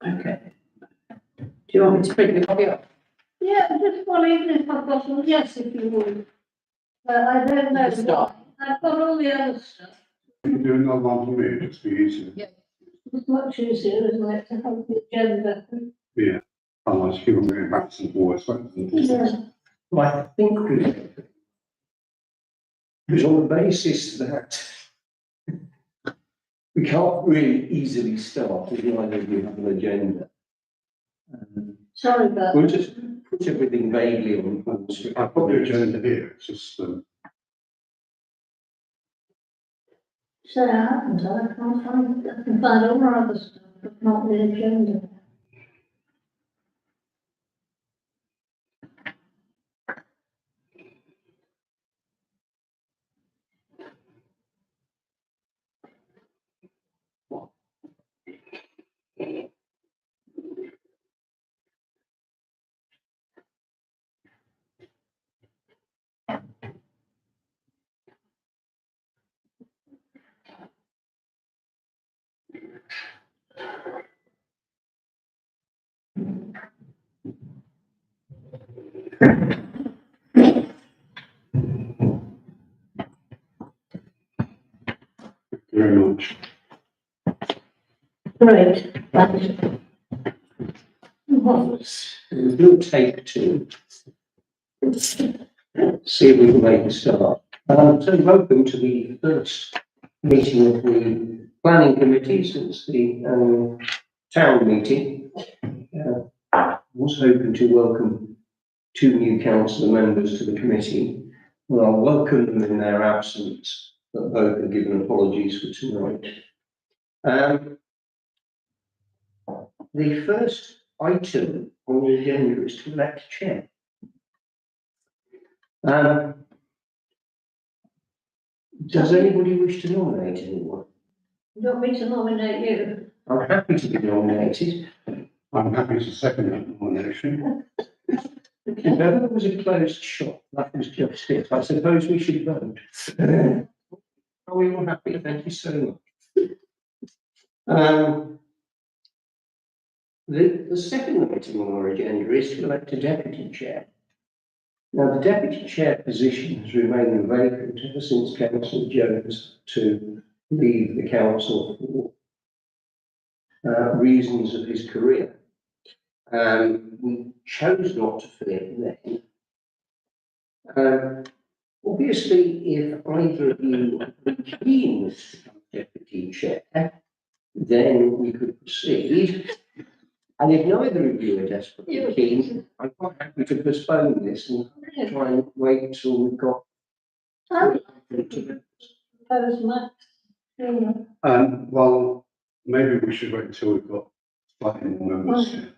Okay. Do you want me to print your copy up? Yeah, just one even if I've got some, yes, if you would. I don't know Just why. I've got all the other stuff. You can do another one for me, it'd just be easier. Yeah. It's much easier, isn't it, to have the agenda? Yeah. Otherwise, people are going back and forwards, back and forwards. Yeah. Well, I think because on the basis that we can't really easily start if neither of you have an agenda. Sorry about We'll just put everything vaguely on pause. I've got the agenda here, it's just, say I haven't, I can't find, I can find all my other stuff, but not the agenda. very much. Great, thank you. We'll take two. See if we can make a start. So welcome to the first meeting of the planning committee since the town meeting. I was hoping to welcome two new councillor members to the committee. Well, I'll welcome them in their absence, but both have given apologies for tonight. The first item on the agenda is to elect a chair. Does anybody wish to nominate anyone? You want me to nominate you? I'm happy to be nominated. I'm happy to second that nomination. If ever there was a closed shop, that was just it. I suppose we should vote. Are we all happy? Thank you so much. The second item on our agenda is to elect a deputy chair. Now, the deputy chair position has remained vacant ever since Councillor Jones to leave the council for reasons of his career. We chose not to fill it then. Obviously, if either of you are keen to become deputy chair, then we could proceed. And if neither of you are desperately keen, I'm quite happy to postpone this and try and wait until we've got. Propose Max. Well, maybe we should wait until we've got slightly more members here.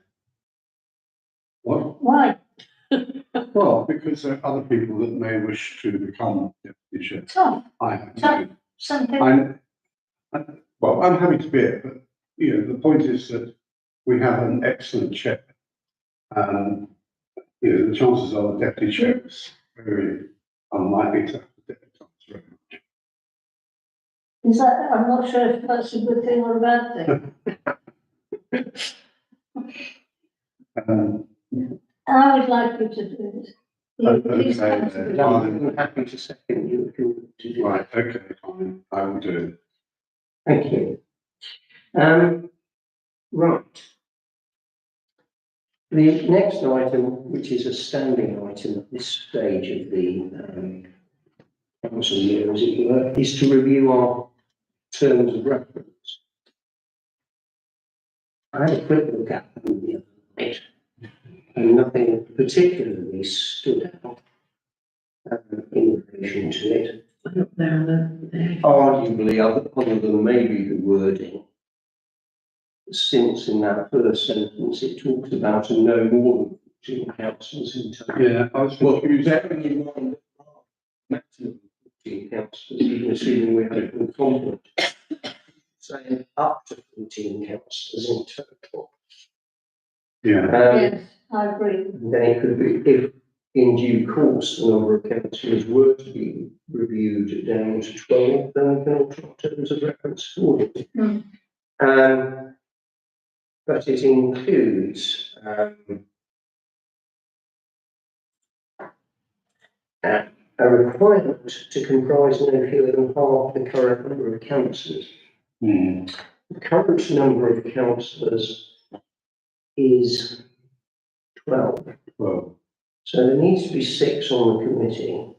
What? Why? Well, because there are other people that may wish to become deputy chair. Tom, I have Tom. Something. Well, I'm happy to be it, but you know, the point is that we have an excellent chair. You know, the chances are the deputy chair is very unlikely to have the deputy very much. Is that, I'm not sure if that's a good thing or a bad thing. I would like you to do it. Please come to the- I'm happy to second you if you want to do it. Right, okay, fine, I will do it. Thank you. Right. The next item, which is a standing item at this stage of the council year, as it were, is to review our terms of reference. I had a quick look at them the other night, and nothing particularly stood out in relation to it. Arguably, other than maybe the wording, since in that first sentence it talks about a no more than 14 councillors in total. Yeah, I was Well, confused. bearing in mind that maximum 14 councillors, even assuming we had a full complement, saying up to 14 councillors in total. Yeah, Yes, I agree. Then it could be, if in due course the number of councillors were to be reviewed down to 12, then we can alter our terms of reference accordingly. but it includes a requirement to comprise no fewer than half the current number of councillors. Hmm. The current number of councillors is 12. Well, So there needs to be 6 on the committee.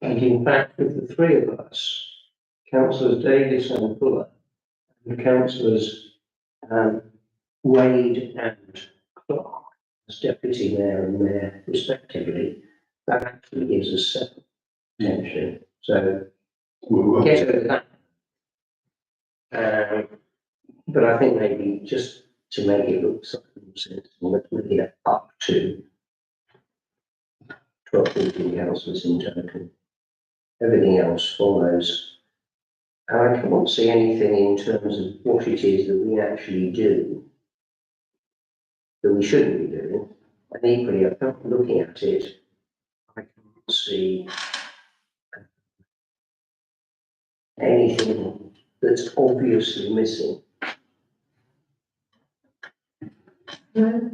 And in fact, of the 3 of us, councillors Davis and Fuller, and councillors Wade and Clark as deputy mayor and mayor respectively, that actually gives us 7 potentially. So well, get over that. But I think maybe just to make it look something sensible, let's make it up to 12 councillors in total. Everything else follows. And I can't see anything in terms of what it is that we actually do that we shouldn't be doing. And equally, after looking at it, I can't see anything that's obviously missing. No.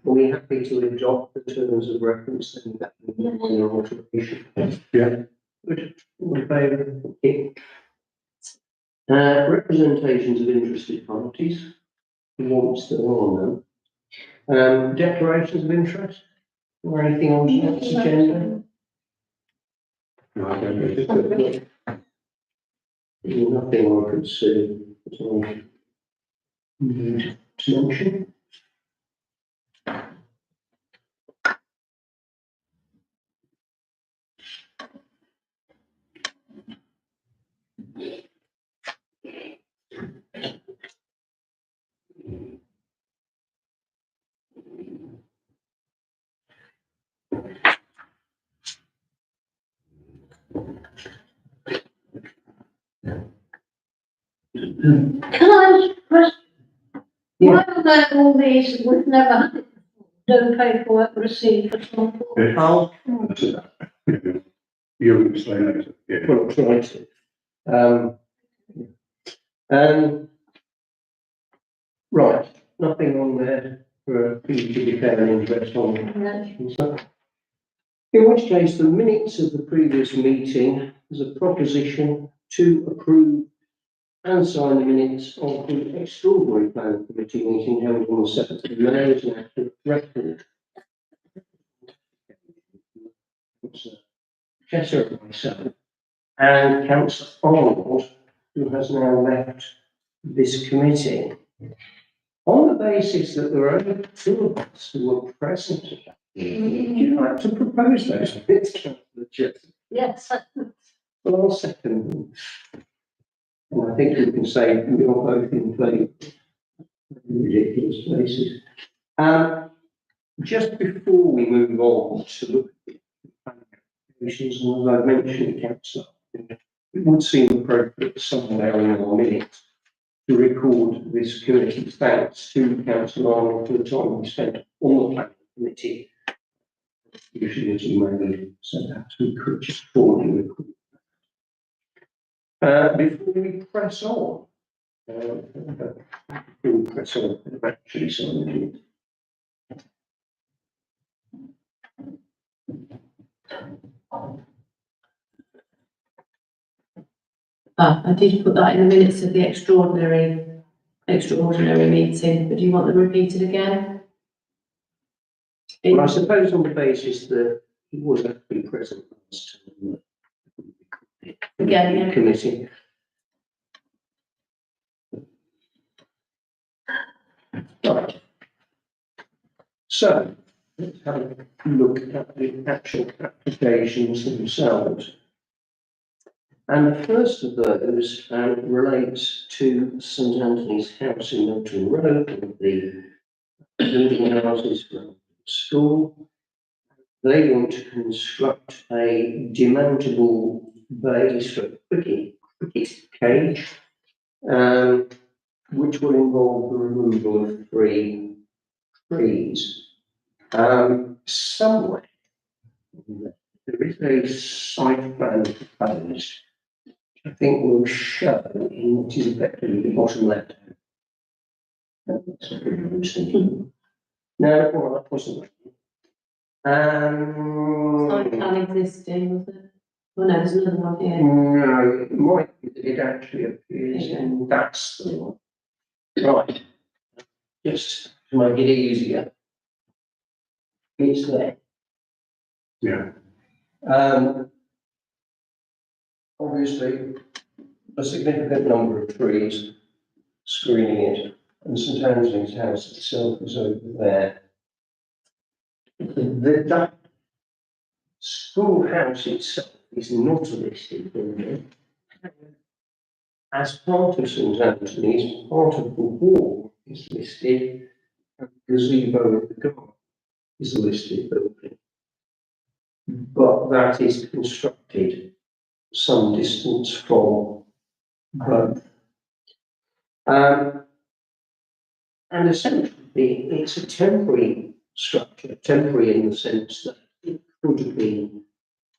Are we happy to adopt the terms of reference and that minor alteration? yeah, Good. All in favour? Thank you. Representations of interested parties. Who wants to on them? Declarations of interest or anything on tonight's agenda? no, I don't know. Nothing I could see at all. Need to mention. Can I ask a question? Yeah. Why are there all these, we've never had it before, no paperwork received for some form? I'll You'll explain later, yeah. well, try to. Right, nothing on there for people to declare an interest on. In which case, the minutes of the previous meeting is a proposition to approve and sign the minutes of the extraordinary planning committee meeting held on the 7th of May as an accurate record. Cheshire and myself, and Councillor Arnold, who has now left this committee, on the basis that there are only 2 of us who were present at that meeting. Would you like to propose those minutes, Councillor Cheshire? Yes. Well, I'll second them. And I think you can say you're both in favour. Ridiculous places. Just before we move on to look at the applications, and as I mentioned, Councillor, it would seem appropriate somewhere in our minutes to record this committee's thanks to Councillor Arnold for the time we spent on the planning committee. Usually, as you may so that we could just formally record. Before we press on, actually sign I did put that in the minutes of the extraordinary meeting, but do you want them repeated again? Well, I suppose on the basis that he was actually present last time. Again, yeah. Committee. Right. So, let's have a look at the actual applications themselves. And the first of those relates to St Anthony's House in Milton Road, one of the building houses for the school. They want to construct a demountable cricket cage, which will involve the removal of 3 trees. Somewhere there is a site plan proposed, which I think will show in what is effectively the bottom left. That's what I was thinking. No, well, that wasn't. Site plan existing, was it? Oh no, there's another one here. No, it might be that it actually appears Yeah. in that's the one. Right. Just to make it easier. It's there. Yeah, Obviously, a significant number of trees screening it, and St Anthony's House itself is over there. That schoolhouse itself is not a listed building. As part of St Anthony's, part of the wall is listed, and the gazebo of the garden is a listed building. But that is constructed some distance from both. And essentially, it's a temporary structure, temporary in the sense that it could be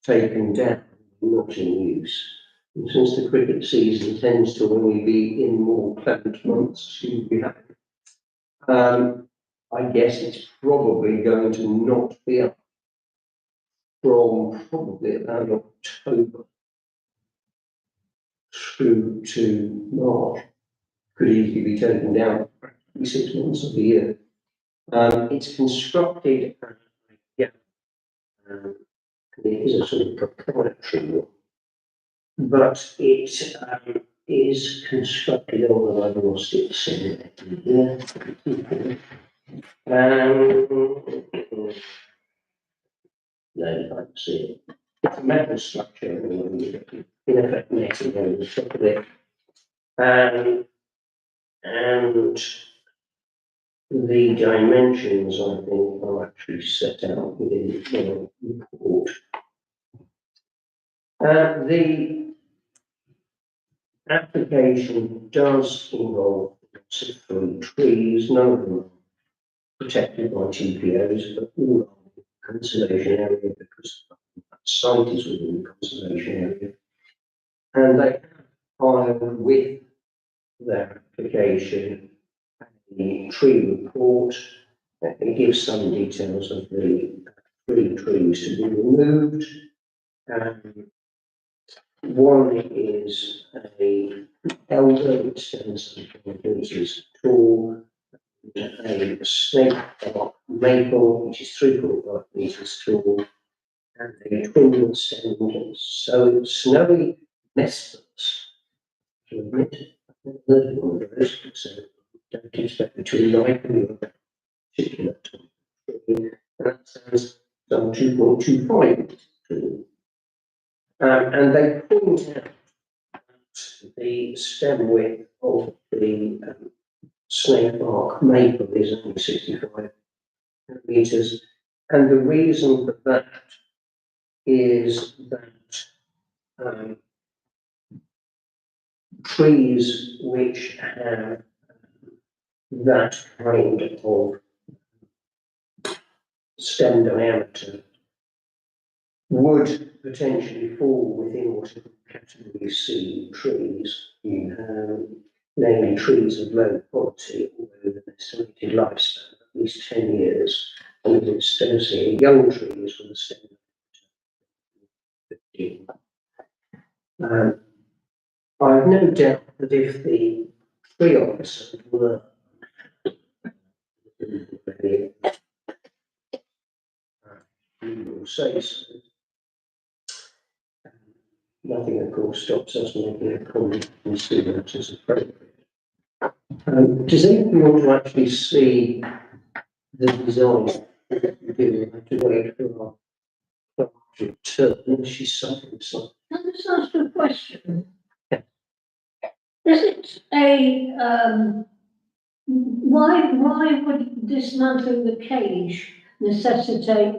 taken down, not in use. And since the cricket season tends to only be in more clement months, I guess it's probably going to not be up from probably about October through to March. Could easily be taken down practically 6 months of the year. It's constructed, it is a sort of proprietary one, but it is constructed on an agnostic cement. No, you can't see it. It's a metal structure, in effect, netting over the top of it. And the dimensions, I think, are actually set out within the report. The application does involve lots of fruit trees, none of them are protected by TPOs, but all are in the conservation area because that site is within the conservation area. And they have filed with their application the tree report. It gives some details of the trees to be removed. One is a elder which stands some meters tall, a snake bark maple which is 3.5 meters tall, and a twin stemmed snowy nestlers. To admit, I've never heard of one of those, so don't expect me to like them of that particular type of tree. And that sounds some 2.25 meters tall. And they point out that the stem width of the snake bark maple is only 65 meters. And the reason for that is that trees which have that kind of stem diameter would potentially fall within what are category C trees, namely trees of low quality, although with an estimated lifespan of at least 10 years, and it's associated young trees with a stem diameter of 15. I have no doubt that if the tree officer were he will say so. Nothing, of course, stops us making a comment and see that as appropriate. Does anyone want to actually see the design? We have to wait for our return. She's suffering some. Can I just ask a question? Is it a, why would dismantling the cage necessitate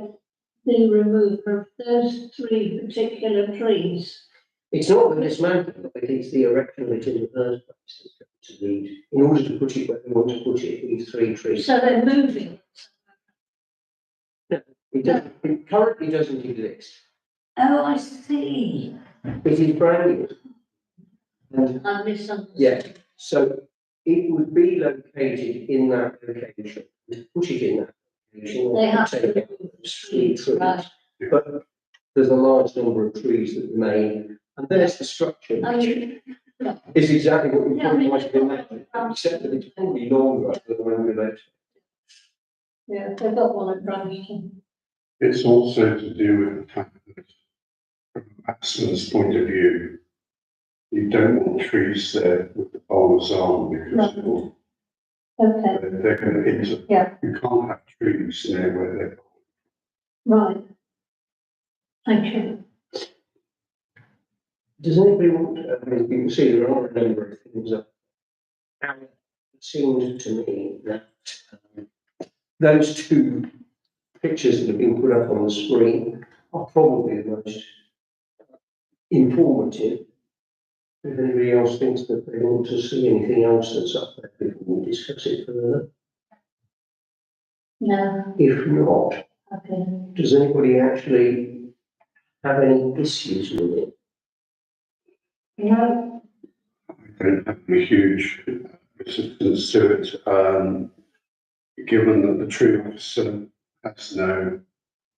the removal of those 3 particular trees? It's not the dismantling, but it's the erection of it in the first place that's going to need, in order to put it where we want to put it, it needs 3 trees. So they're moving. It currently doesn't exist. Oh, I see. It is brand new. And I misunderstood. yeah, so it would be located in that location, put it in that location. They have to take out remove those three trees, right. But there's a large number of trees that remain, and there's the structure, I which mean, is exactly what you Yeah, I probably mean, might have imagined, except that it's probably longer than the one we left. yeah, they've got one at Branston. It's also to do with the fact that from a batsman's point of view, you don't want trees there with the bowler's arm because No. Okay, they're going to injure. Yeah. You can't have trees near where they're. right. Thank you. Does anybody want, I mean, you can see there are a number of things that, and it seemed to me that those two pictures that have been put up on the screen are probably the most informative. If anybody else thinks that they want to see anything else that's up there before we discuss it further, No, if not, okay. does anybody actually have any issues with it? No, I don't have any huge resistance to it, given that the tree officer has no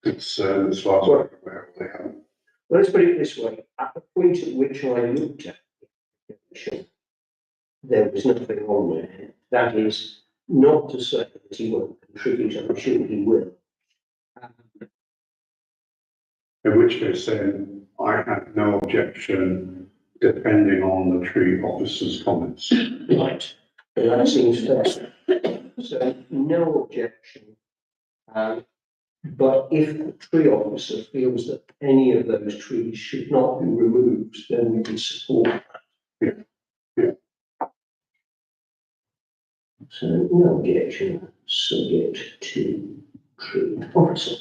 concern as far as I'm aware, they haven't. Well, let's put it this way, at the point at which I looked at the application, there was nothing on there. That is not to say that he won't contribute, I'm sure he will. In which case then I have no objection depending on the tree officer's comments. Right, and that seems fair. So no objection. But if the tree officer feels that any of those trees should not be removed, then we can support that. Yeah. So no objection, subject to tree officer.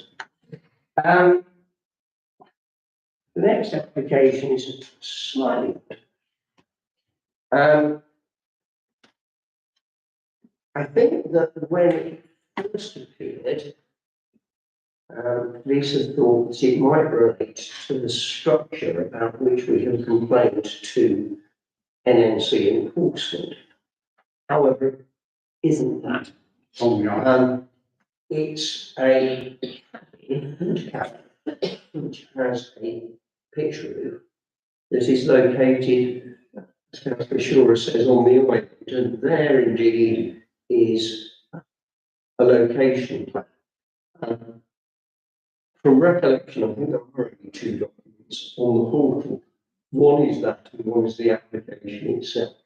The next application is slightly. I think that when it first appeared, Lisa thought that it might relate to the structure about which we have complained to NNC enforcement. However, it isn't that. On the island, It's a wood cabin which has a pitch roof that is located, as Councillor Shura says, on the island, and there indeed is a location plan. From recollection, I think there are already two documents on the portal. One is that, and one is the application itself.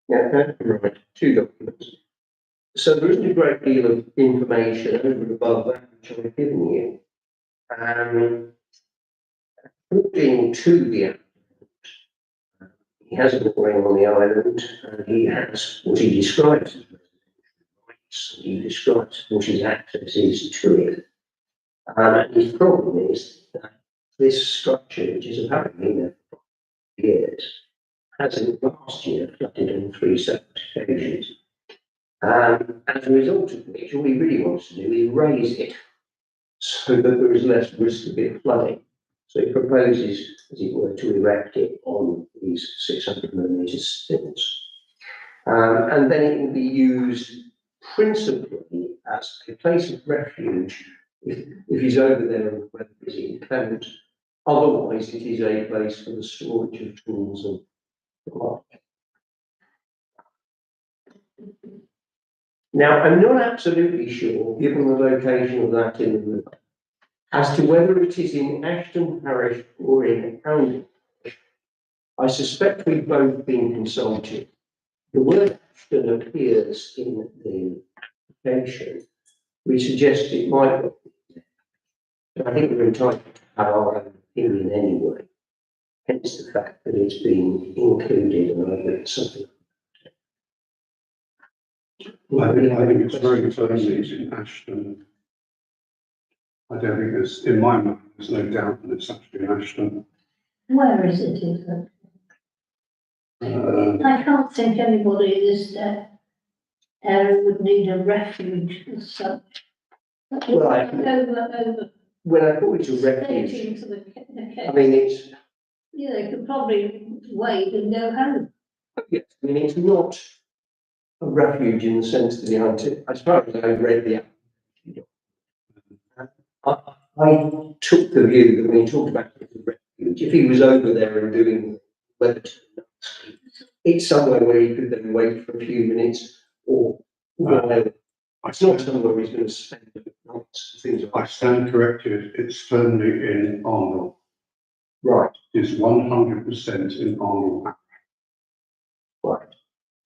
Yeah, right, two documents. So there isn't a great deal of information over and above that which I've given you. According to the applicant, he has a mooring on the island, and he has what he describes as residential rights, and he describes what his access is to it. And his problem is that this structure, which is apparently been there for years, has in the last year flooded on 3 separate occasions. As a result of which, all he really wants to do is raise it so that there is less risk of it flooding. So he proposes, as it were, to erect it on these 600mm stilts. And then it will be used principally as a place of refuge if he's over there and weather is inclement. Otherwise, it is a place for the storage of tools and the like. Now, I'm not absolutely sure, given the location of that in the river, as to whether it is in Ashton Parish or in Oundle. I suspect we've both been consulted. The word Ashton appears in the application. We suggest it might not be. I think we're entitled to have our own opinion anyway. Hence the fact that it's been included and I've written something. I think it's very firmly in Ashton. I don't think there's, in my mind, there's no doubt that it's actually in Ashton. where is it, Ethan? I can't think anybody in this area would need a refuge as such. Well, Over, When I call it a refuge, stating to the I mean, it's, yeah, they could probably wade and go home. Yes, I mean, it's not a refuge in the sense that as far as I read the I took the view that when he talked about it as a refuge, if he was over there and doing weather, it's somewhere where he could then wait for a few minutes or while it's not somewhere where he's going to spend nights and things I like that. stand corrected, it's firmly in Arnold. Right, It's 100% in Arnold, right.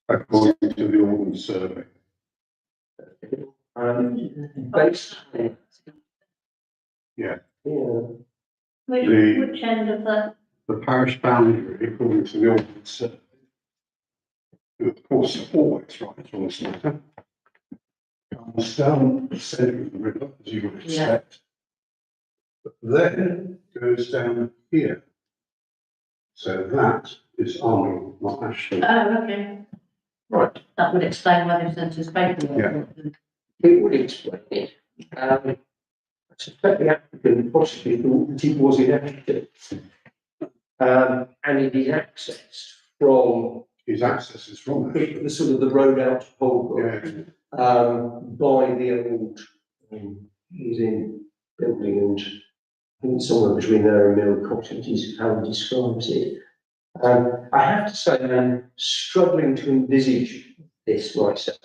according to the Ordnance Survey. Based, Yeah. Which end of that? The parish boundary, according to the Ordnance Survey, of course, always right on this matter, comes down the centre of the river, as you would expect, but then goes down here. So that is Arnold, not Ashley. Oh, okay. right, That would explain why they've sent us paperwork. it would explain it. I suspect the applicant possibly thought that it was inadequate. And it is accessed from His access is from Ashley. the sort of the road out to Holbrook, Yeah. by the old museum building, and I think somewhere between there and Mill Cottage is how he describes it. I have to say I'm struggling to envisage this myself.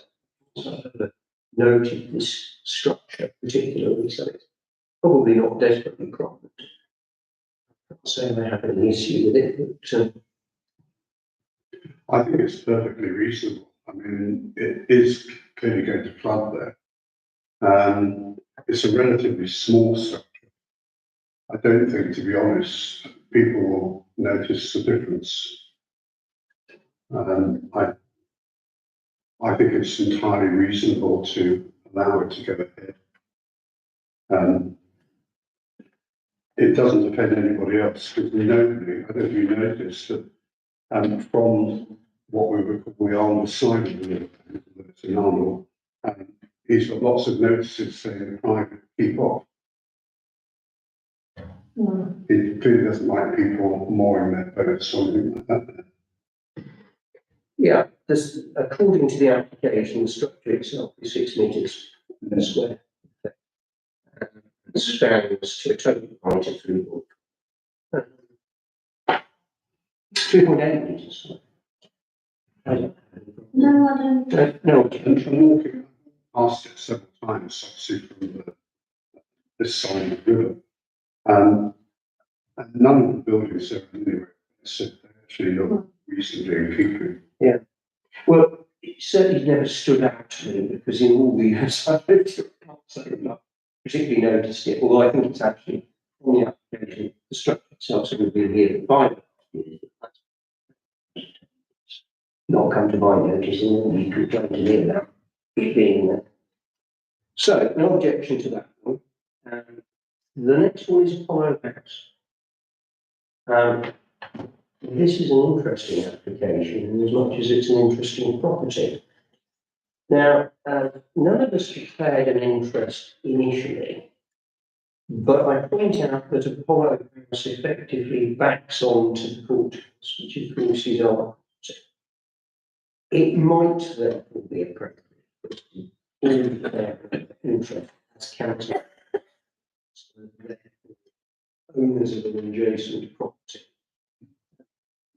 So I've never noted this structure particularly, so it's probably not desperately prominent. I'm not saying I have any issue with it, but I think it's perfectly reasonable. I mean, it is clearly going to flood there. It's a relatively small structure. I don't think, to be honest, people will notice the difference. I think it's entirely reasonable to allow it to go ahead. It doesn't offend anybody else, because nobody, I don't know if you noticed that, from what we would call the Arnold side of the river, it's in Arnold, he's got lots of notices saying private, keep off. He clearly doesn't like people mooring their boats or something like that. yeah, according to the application, the structure itself is 6 metres square. Stands to a total height of 3. It's 3.8 metres. No, I don't. No, I'm walking past it several times, obviously from this side of the river. And none of the buildings are anywhere, so they actually look reasonably in keeping. well, it certainly never stood out to me because in all the years I've lived here, I can't say I've not particularly noticed it, although I think it's actually on the application, the structure itself, so we've been here for 5 years. Not come to my notice, and you complain to me about it being there. So, no objection to that one. The next one is Polo House. This is an interesting application, as much as it's an interesting property. Now, none of us declared an interest initially, but I point out that Apollo House effectively backs on to the courthouse, which of course is our property. It might therefore be appropriate for all their interest as council, owners of an adjacent property.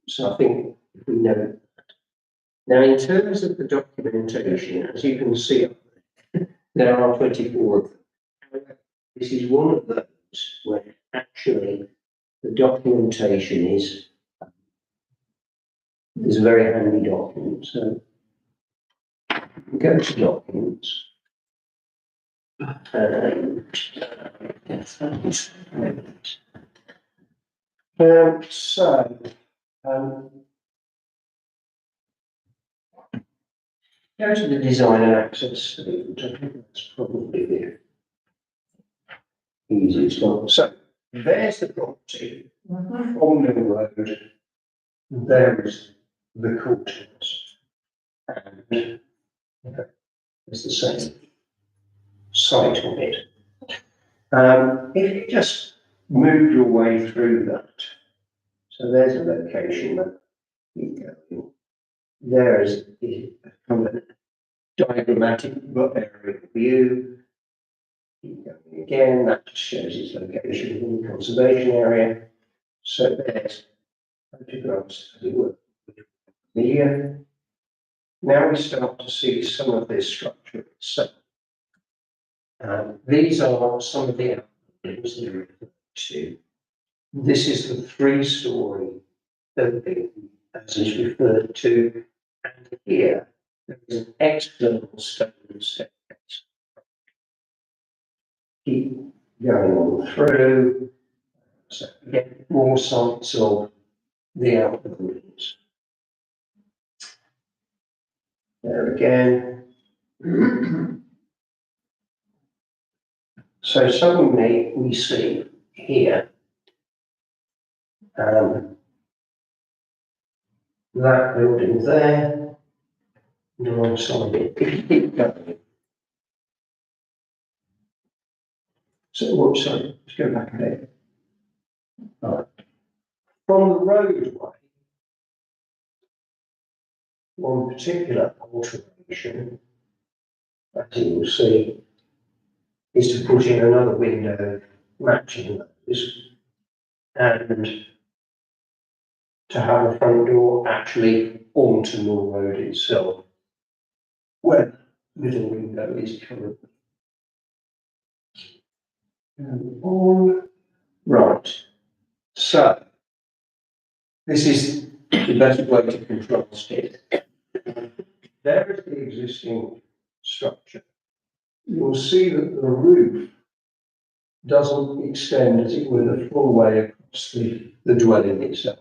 So I think we know that. Now, in terms of the documentation, as you can see, there are 24 of them. However, this is one of those where actually the documentation is a very handy document. So go to documents. And go to the design and access statement. I think that's probably the easiest one. So there's the property from Mill Road. There is the courthouse. And it's the same site on it. If you just move your way through that, so there's a location that you go in. there is from a diagrammatic aerial view. Keep going again, that just shows its location in the conservation area. So there's photographs, as it were, here. Now we start to see some of this structure itself. These are some of the outbuildings that are referred to. This is the 3-story building, as is referred to, and here there is an external stone staircase. Keep going on through, so we get more sights of the outbuildings. There again. So suddenly we see here that building there, alongside it. Keep going. So, whoops, sorry, let's go back a bit. Right. From the roadway, one particular alteration, as you will see, is to put in another window matching those, and to have a front door actually onto Mill Road itself, where the middle window is currently. On. Right. So, this is the best way to contrast it. There is the existing structure. You'll see that the roof doesn't extend, as it were, the full way across the dwelling itself.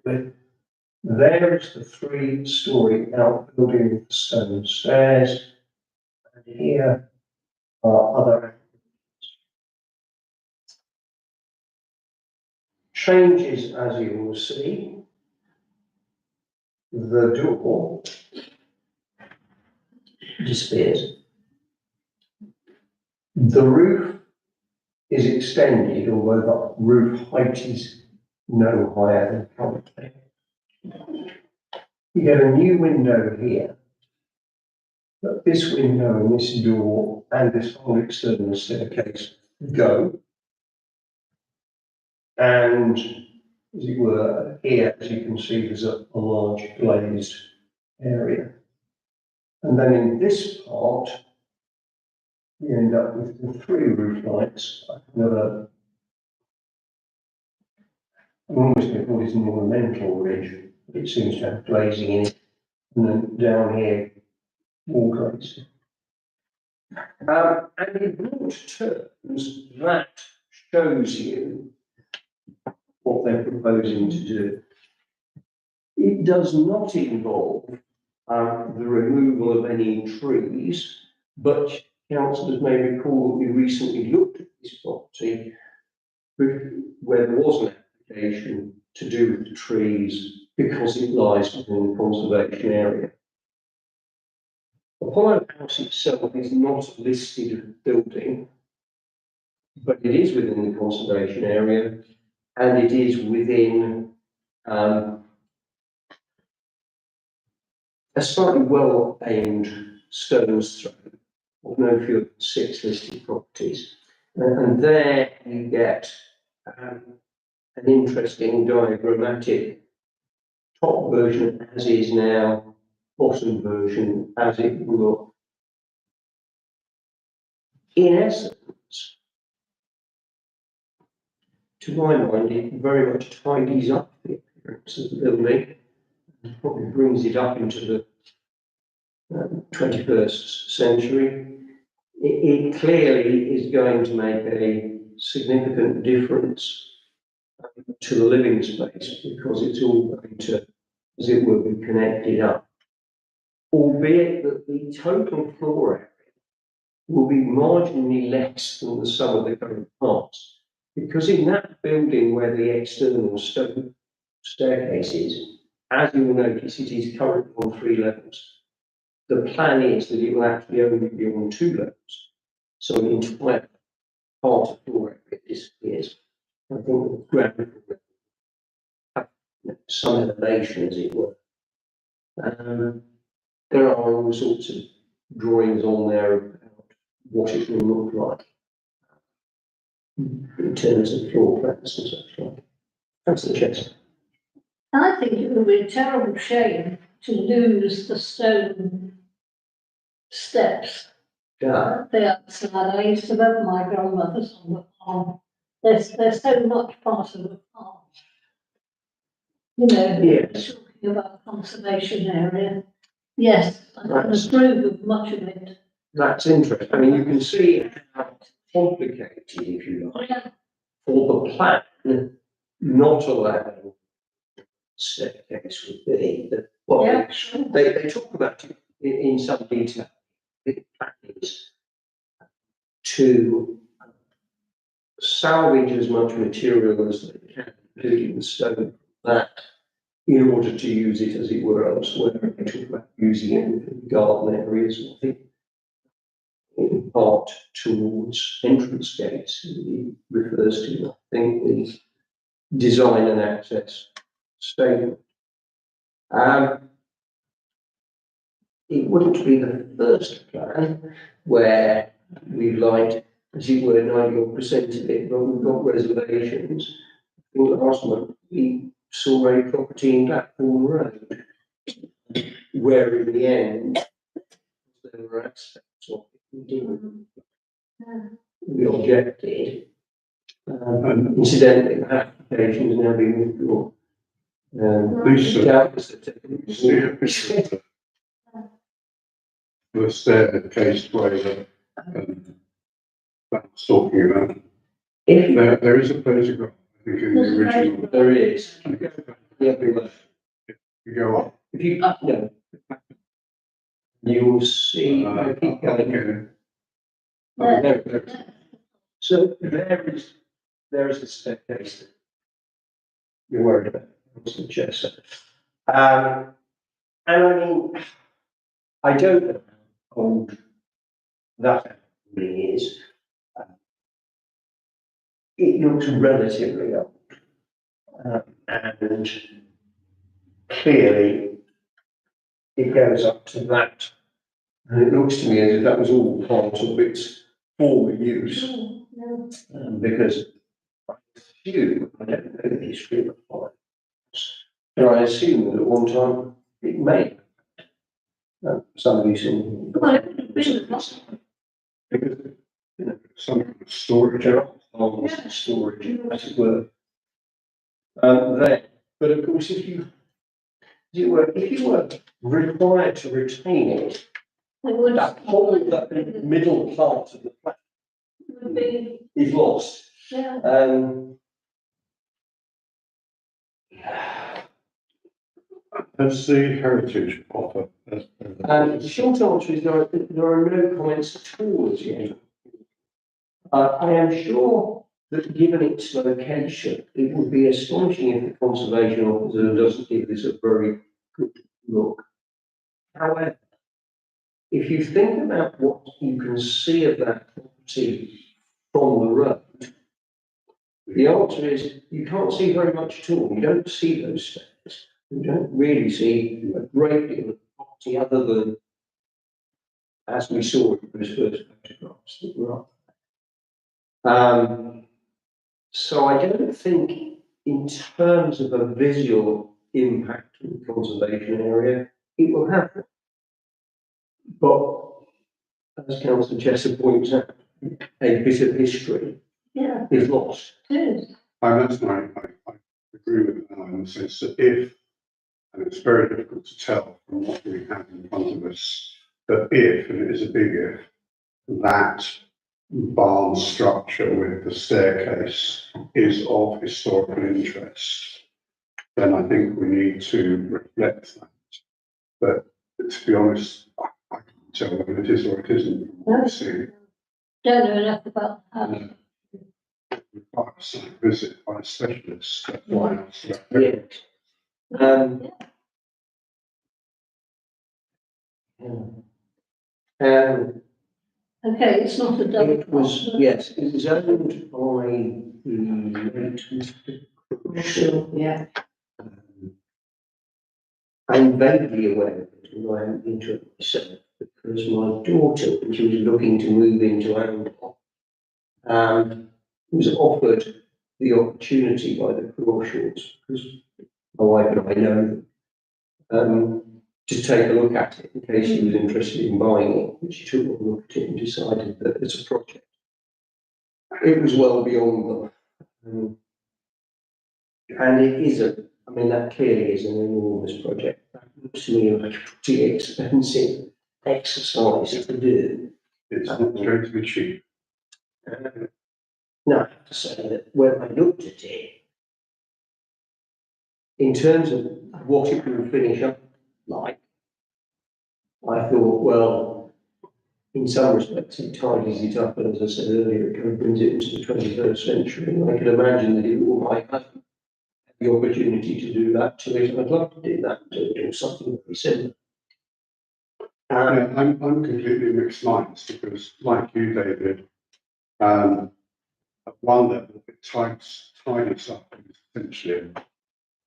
There is the 3-story outbuilding with the stone stairs, and here are other changes, as you will see. The door disappears. The roof is extended, although the roof height is no higher than currently. You get a new window here, but this window and this door and this whole external staircase go. And, as it were, here, as you can see, there's a large glazed area. And then in this part, you end up with the 3 roof lights. I'm almost going to call this an ornamental ridge, but it seems to have glazing in it. And then down here, more glazing. And in broad terms, that shows you what they're proposing to do. It does not involve the removal of any trees, but councillors may recall that we recently looked at this property where there was an application to do with the trees because it lies within the conservation area. Apollo House itself is not a listed building, but it is within the conservation area, and it is within a slightly well-aimed stone's throw of no fewer than 6 listed properties. And there you get an interesting diagrammatic top version as is now, bottom version as it will look. In essence, to my mind, it very much tidies up the appearance of the building and probably brings it up into the 21st century. It clearly is going to make a significant difference to the living space because it's all going to, as it were, be connected up. Albeit that the total floor area will be marginally less than the sum of the current parts. Because in that building where the external stone staircase is, as you will notice, it is currently on 3 levels. The plan is that it will actually only be on 2 levels. So an entire part of floor area disappears. I think the ground will have some elevation, as it were. There are all sorts of drawings on there about what it will look like in terms of floor plans and such like. Councillor Chester. I think it would be a terrible shame to lose the stone steps Yeah. at the outside. I used to love my grandmother's on the farm. They're so much part of the farm. You know, Yes. talking about conservation area. Yes, I can Right. approve of much of it. That's interesting. I mean, you can see how complicated, if you like, Yeah, for the plan not allowing staircase would be. Well, yeah, sure. they talk about it in some detail. The plan is to salvage as much material as they can, including the stone, from that, in order to use it as it were elsewhere. They talk about using it in garden areas, I think, in part towards entrance gates. He refers to, I think, the design and access statement. It wouldn't be the first plan where we like, as it were, 90% of it, but we've got reservations. I think last month we saw a property in Blackpool Road where in the end there were aspects of it we didn't. We objected. Incidentally, the application has now been withdrawn. Lisa. Doubtless they've taken The staircase way that I was talking about. If There is a photograph, I think, in the original. there is, everywhere. You go up. If you, no, you will see, I keep going. Okay. There. So there is a staircase that you're worried about, Mr. Chester. And I mean, I don't know how old that really is. It looks relatively old. And clearly it goes up to that. And it looks to me as if that was all part of its former use. Because I assume, I don't know the history of the forest, but I assume that at one time it may have somebody seen. Well, it would have been Because, you know, some kind of storage. There are holes Yeah. storage, as it were. There, but of course, if you were required to retain it, It would. that whole, that middle part of the flat Would be, is lost. yeah. Has the heritage offer? The short answer is there are no comments at all as yet. I am sure that given its location, it would be astonishing if the conservation officer doesn't give this a very good look. However, if you think about what you can see of that property from the road, the answer is you can't see very much at all. You don't see those stairs. You don't really see a great deal of property other than, as we saw in those first photographs that were up. So I don't think in terms of a visual impact on the conservation area, it will have that. But as Councillor Chester points out, a bit of history Yeah, is lost. it is. I agree with that in the sense that if, and it's very difficult to tell from what we have in front of us, but if, and it is a big if, that barn structure with the staircase is of historical interest, then I think we need to reflect that. But to be honest, I can't tell whether it is or it isn't from what we see. Don't know enough about the house. Require a site visit by a specialist. That's why I asked about it. Okay, it's not a double. It was, yes, it was owned by the late Mr. Crucial. Yeah. I'm vaguely aware of it, and I haven't been to it myself, because my daughter, when she was looking to move into Angkor, was offered the opportunity by the Crawshaws, because my wife and I know them, to take a look at it in case she was interested in buying it. And she took a look at it and decided that it's a project. It was well beyond them. And it is that clearly is an enormous project. That looks to me like a pretty expensive exercise to do. It's not going to be cheap. Now, I have to say that when I looked at it, in terms of what it will finish up like, I thought, well, in some respects, it tidies it up, and as I said earlier, it kind of brings it into the 21st century. And I can imagine that it will might have the opportunity to do that to it. I'd love to do that to it, or something very similar. Yeah, I'm completely mixed minds because, like you, David, at one level, it ties us up with essentially a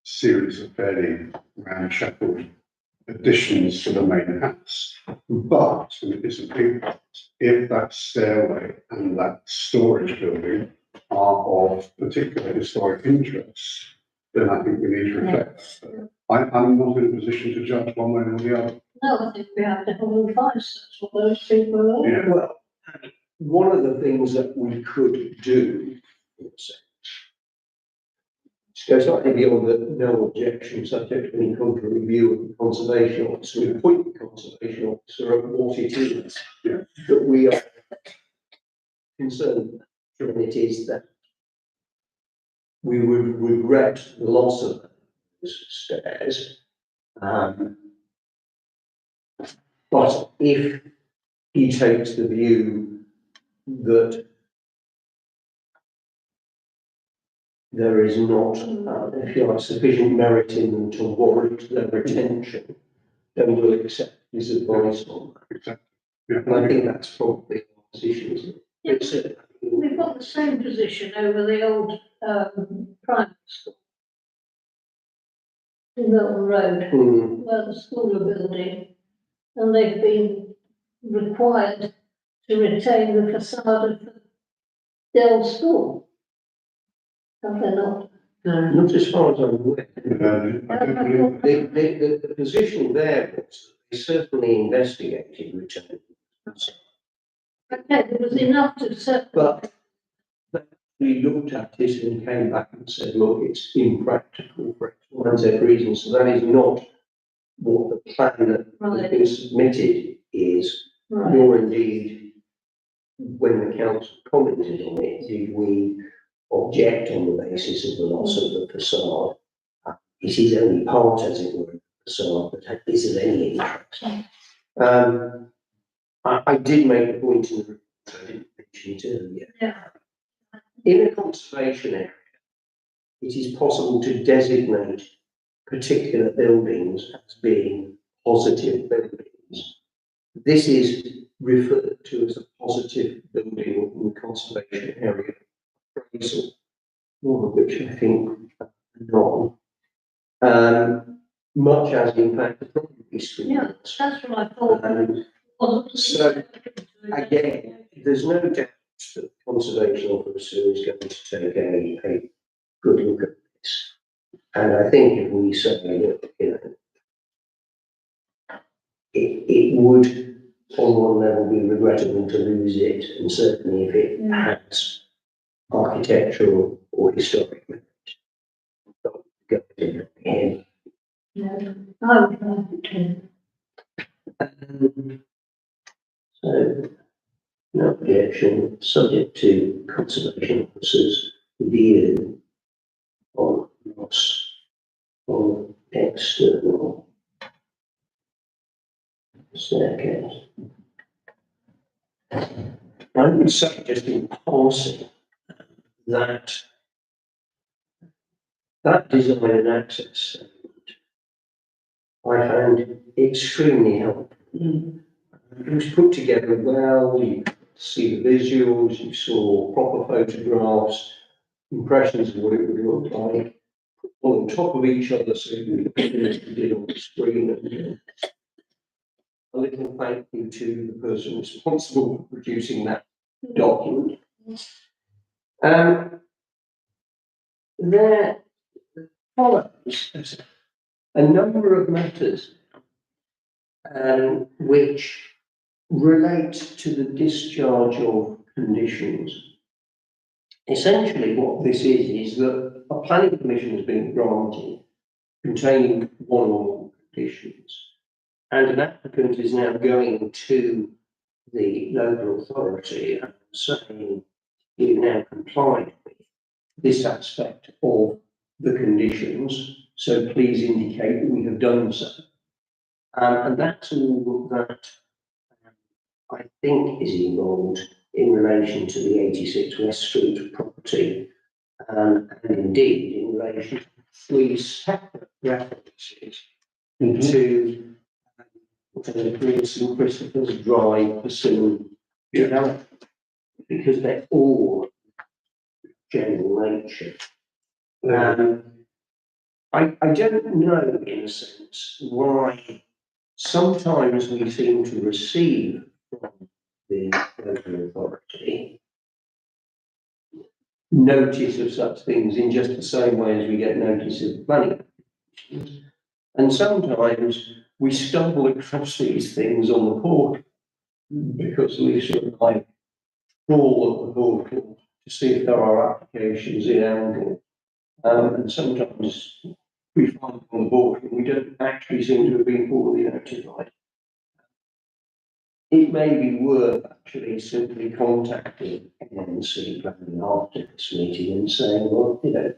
series of fairly ramshackle additions to the main house. But, and it is a big part, if that stairway and that storage building are of particular historic interest, then I think we need to reflect. I'm not in a position to judge one way or the other. No, I think we have to have a advice, that's what those people are. Yeah. Well, one of the things that we could do, go slightly beyond the no objection subject to any contrary view of the conservation officer, we appoint the conservation officer at what it is that we are concerned with, and it is that we would regret the loss of those stairs. But if he takes the view that there is not, if you like, sufficient merit in them to warrant their retention, then we'll accept his advice on that. Exactly. Yeah. And I think that's probably our position, isn't it? Yes, we've got the same position over the old primary school in Milton Road, where the school are building, and they've been required to retain the facade of the old school. Have they not? No. Not as far as I'm aware. I don't believe The position there was, they certainly investigated return. Okay, there was enough to set. But we looked at it and came back and said, look, it's impractical for X, Y, and Z reasons. So that is not what the plan that has been submitted is, Right. nor indeed when the council commented on it, did we object on the basis of the loss of the facade. It is only part, as it were, of the facade that is of any interest. I did make the point in the report, I didn't mention it earlier. Yeah. In a conservation area, it is possible to designate particular buildings as being positive buildings. This is referred to as a positive building in the conservation area appraisal, all of which I think are wrong. Much as in fact the property street. Yeah, that's what I thought. So again, there's no doubt that the conservation officer is going to take a good look at this. And I think if we say that, it would on one level be regrettable to lose it, and certainly if it has architectural or historic merit. Go ahead. Yeah, I would like it to. So, no objection, subject to conservation officers' review on loss of external staircase. I would say just in passing that design and access statement I found extremely helpful. It was put together well, you could see the visuals, you saw proper photographs, impressions of what it would look like, on top of each other, so you can see on the screen. And, a little thank you to the person responsible for producing that document. There follows a number of matters which relate to the discharge of conditions. Essentially, what this is that a planning permission has been granted containing one or more conditions, and an applicant is now going to the local authority and saying, you now complied with this aspect of the conditions, so please indicate that we have done so. And that's all that I think is involved in relation to the 86 West Street property, and indeed in relation to 3 separate references to St Christopher's Drive, Persimmon, because they're all general nature. I don't know, in a sense, why sometimes we seem to receive from the local authority notice of such things in just the same way as we get notice of planning. And sometimes we stumble across these things on the portal because we sort of like crawl at the portal to see if there are applications in Angle. And sometimes we find them on the portal and we don't actually seem to have been formally notified. It may be worth actually simply contacting NNC planning after this meeting and saying, well, you know,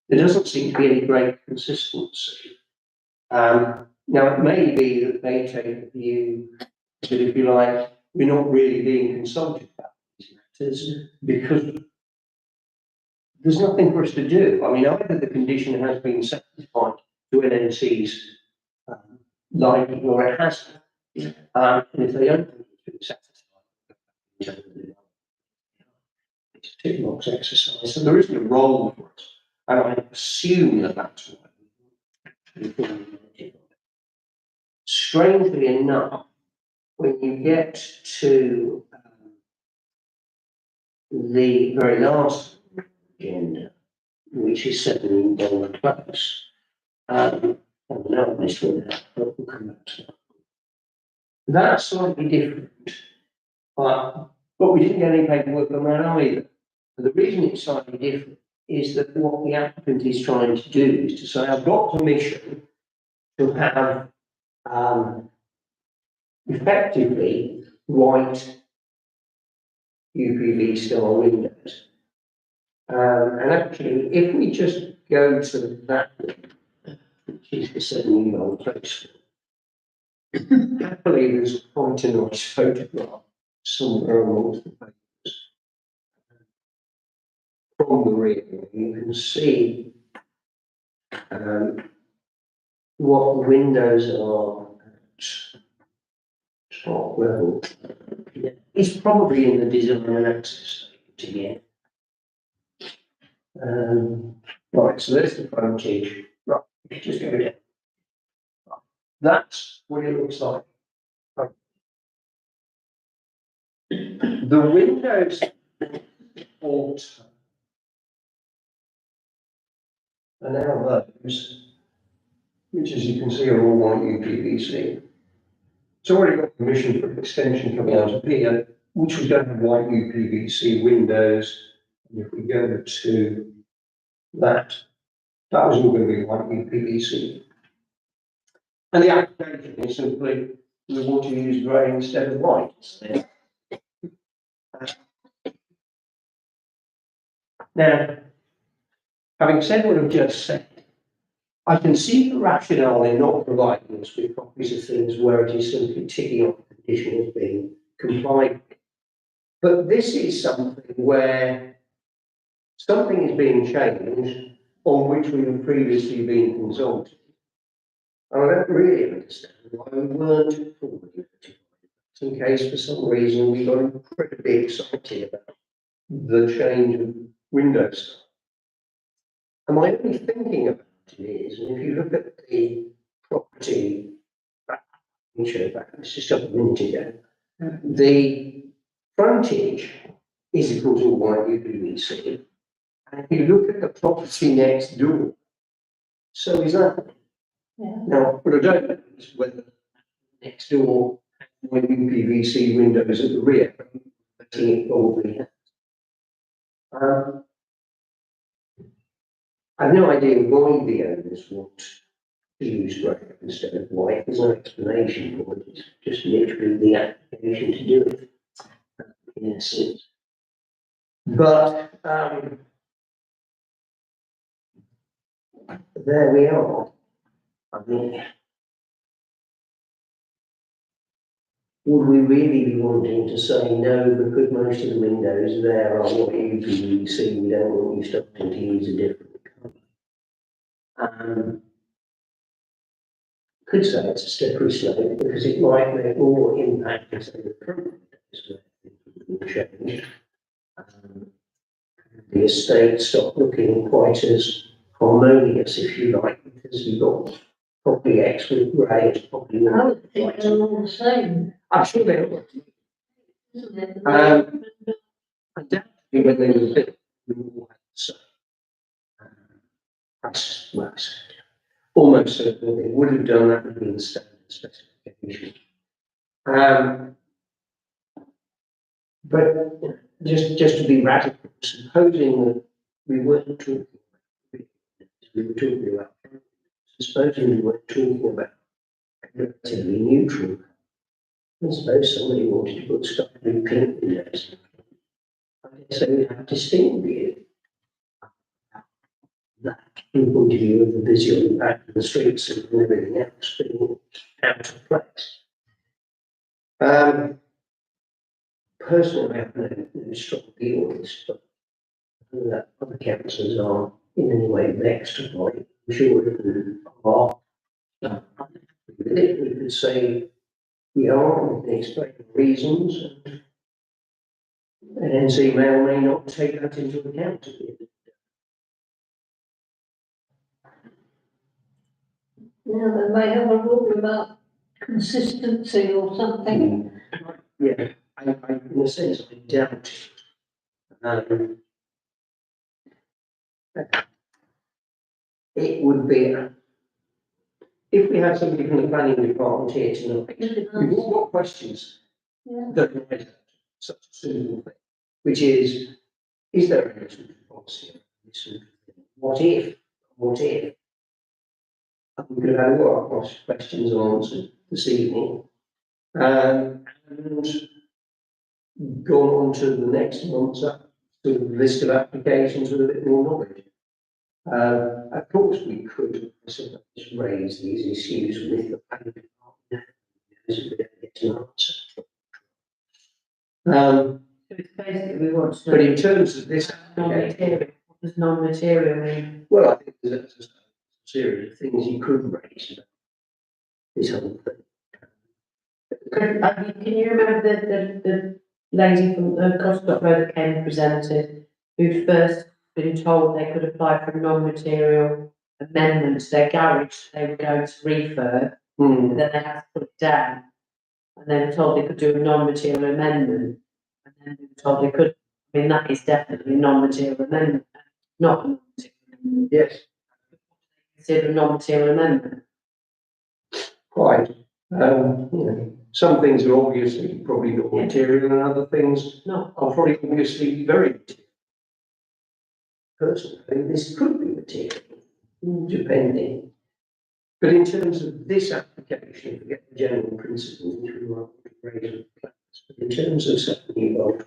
there doesn't seem to be any great consistency. Now, it may be that they take the view that, if you like, we're not really being consulted about these matters because there's nothing for us to do. I mean, either the condition has been satisfied to NNC's liking or it hasn't. And if they don't think it's been satisfied, it's a tick box exercise. So there isn't a role for us. And I assume that that's why. Strangely enough, when you get to the very last agenda, which is 7 Dollar Close, and now this one, but we'll come back to that. That's slightly different, but we didn't get any paperwork on that either. And the reason it's slightly different is that what the applicant is trying to do is to say, I've got permission to have effectively white UPV style windows. And actually, if we just go to that, which is the 7-year-old place, happily there's quite a nice photograph somewhere amongst the papers from the rear. You can see what the windows are at top level. It's probably in the design and access statement again. Right, so there's the frontage. Right, just go down. That's what it looks like. The windows alter are now those, which as you can see are all white UPVC. It's already got permission for an extension coming out of here, which was going to have white UPVC windows. And if we go to that, that was all going to be white UPVC. And the application is simply we want to use grey instead of white. Now, having said what I've just said, I can see the rationale in not providing us with copies of things where it is simply ticking off the condition as being complied with. But this is something where something is being changed on which we have previously been consulted. And I don't really understand why we weren't formally notified. In case for some reason we got incredibly excited about the change of windows. Am I only thinking about it is, and if you look at the property, let me show you back, it's just up a minute ago. The frontage is equal to what UPVC. And if you look at the property next door, so is that. Yeah. Now, what I don't know is whether next door has more UPVC windows at the rear, I think it probably has. I've no idea why the owners want to use grey instead of white. There's no explanation for it. It's just literally the application to do it, in essence. But there we are. I mean, would we really be wanting to say no because most of the windows there are what UPVC, we don't want you starting to use a different colour. Could say it's a slippery slope because it might make more impact if they were current windows changed. The estate stopped looking quite as harmonious, if you like, because you've got probably X with grey, it's probably I would think they're all the same, I'm sure they are. isn't it? I doubt when they were built, we all had the same. That's almost certainly they would have done that within the standard specification. But just to be radical, supposing that we weren't talking about, we were talking about, supposing we weren't talking about relatively neutral, I suppose somebody wanted to put stuff in pink windows. I guess they would have a distinct view. That from the point of view of the visual impact of the streets and everything else being out of place. Personally, I have no strong view on this, but I know that other councillors are in any way vexed by it. I'm sure if they are, we could say we are, we can explain the reasons, and NC may or may not take that into account. Yeah, they may have a rule about consistency or something. Yeah, in a sense, I doubt it. It would be, if we had somebody from the planning department here tonight, we've all got questions Yeah. that rise out of such a simple thing, which is there a sort of policy on this sort of thing? What if? And we could have had a lot of questions answered this evening. And gone on to the next month's sort of list of applications with a bit more knowledge. Of course, we could, I suppose, raise these issues with the planning department as we don't get an answer. So it's basically we want to But know in terms of this application, non-material, what does non-material mean? well, I think there's a series of things you could raise about this whole thing. Can you remember the lady from the Coscock Road that came and presented, who'd first been told they could apply for a non-material amendment to their garage, they were going to refurb, and then they had to put it down. And they were told they could do a non-material amendment, and then they were told they could, I mean, that is definitely a non-material amendment, not a non-material amendment. Yes, Consider a non-material amendment. quite. You know, some things are obviously probably not material, and other things No, are probably obviously very material. Personally, I think this could be material, depending. But in terms of this application, forget the general principles which we want to raise with plans, but in terms of setting old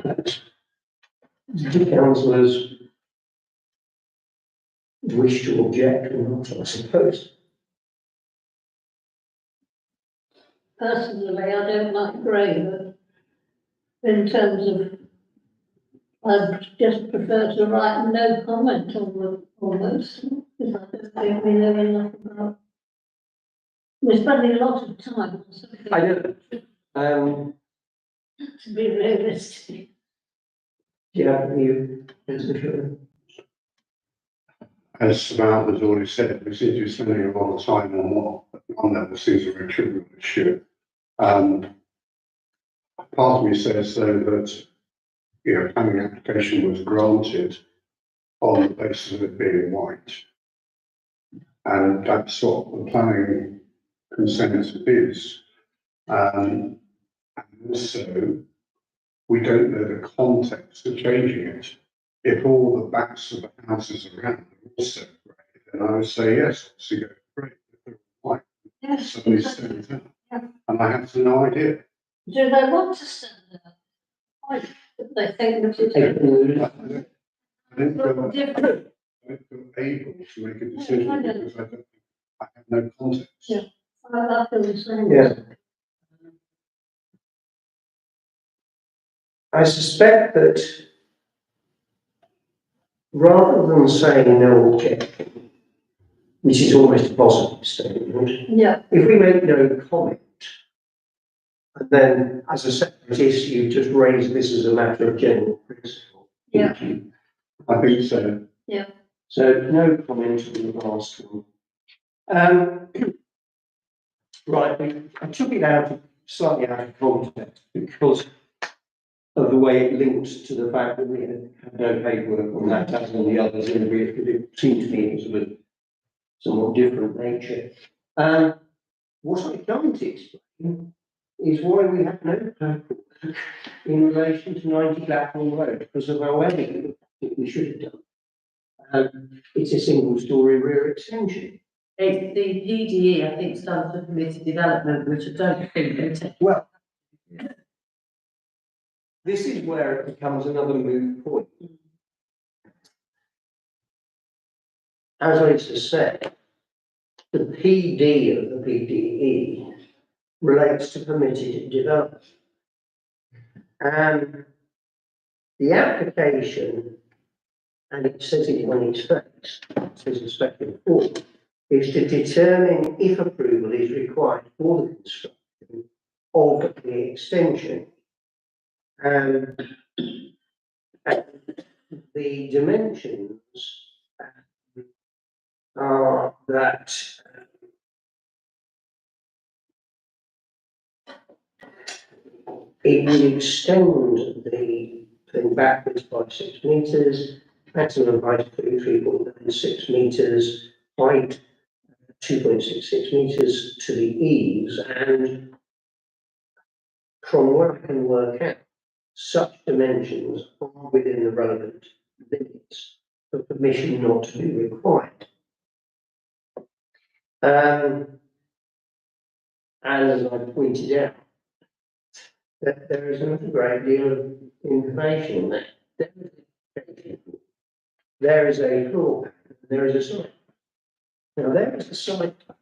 plans, do councillors wish to object or not, I suppose? Personally, I don't like grey, but in terms of, I'd just prefer to write no comment on those, because I don't think we know enough about. We're spending a lot of time on something. I don't. To be realistic. Do you have a view, Councillor Shirley? as Samantha has already said, we seem to be spending a lot of time on what one level seems a very trivial issue. Part of me says though that, you know, planning application was granted on the basis of it being white. And that's what the planning consent is. And also, we don't know the context of changing it. If all the backs of the houses around are also grey, then I would say yes, obviously go for grey. If they're white, Yes. somebody stands out. Yeah. And I have no idea. Do they want to stand there? Why do they think that it's? I don't feel Different. able to make a decision I know. because I have no context. Yeah. I feel the same. Yeah. I suspect that rather than saying no objection, which is almost a positive statement, Yeah, if we make no comment, and then as a separate issue, just raise this as a matter of general principle. Yeah. I think so. So no comment on the last one. Right, I took it slightly out of context because of the way it links to the fact that we had no paperwork on that as on the others, and it seemed to me it was of a somewhat different nature. What I can't explain is why we have no paperwork in relation to 90 Blackwell Road, because of our wedding, we should have done. It's a single story rear extension. It's the PDE, I think, stands for permitted development, which I don't think they take. Well, this is where it becomes another moot point. As I just said, the PD of the PDE relates to permitted development. And the application, and it says it on its face, it says in speculative form, is to determine if approval is required for the construction of the extension. And the dimensions are that it would extend the thing backwards by 6 metres, maximum height of 3.96 metres, height 2.66 metres to the eaves, and from what I can work out, such dimensions are within the relevant limits for permission not to be required. And as I pointed out, that there is not a great deal of information there. There is a floor plan, there is a site. Now there is a site plan.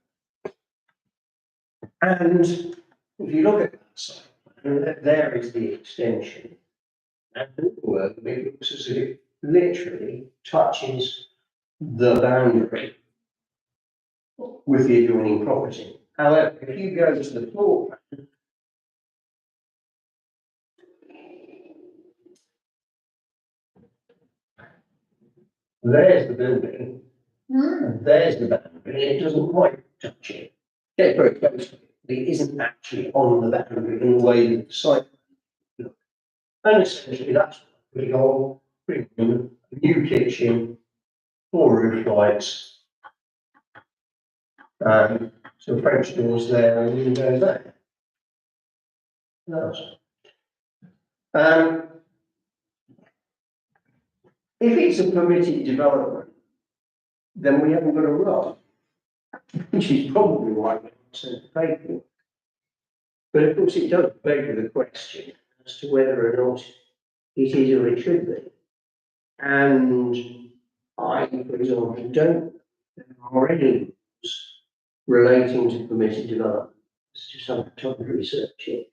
And if you look at that site plan, there is the extension. And it looks as if it literally touches the boundary with the adjoining property. However, if you go to the floor plan, there's the building, and there's the boundary, it doesn't quite touch it. Get very close to it, but it isn't actually on the boundary in the way that the site looks. And essentially that's pretty old, pretty good, a new kitchen, 4 roof lights, some French doors there and windows there. Nice. If it's a permitted development, then we haven't got a rod, which is probably why we haven't sent the paperwork. But of course, it does beg the question as to whether or not it is or it should be. And I, for example, don't there are any rules relating to permitted development. It's just some time to research it.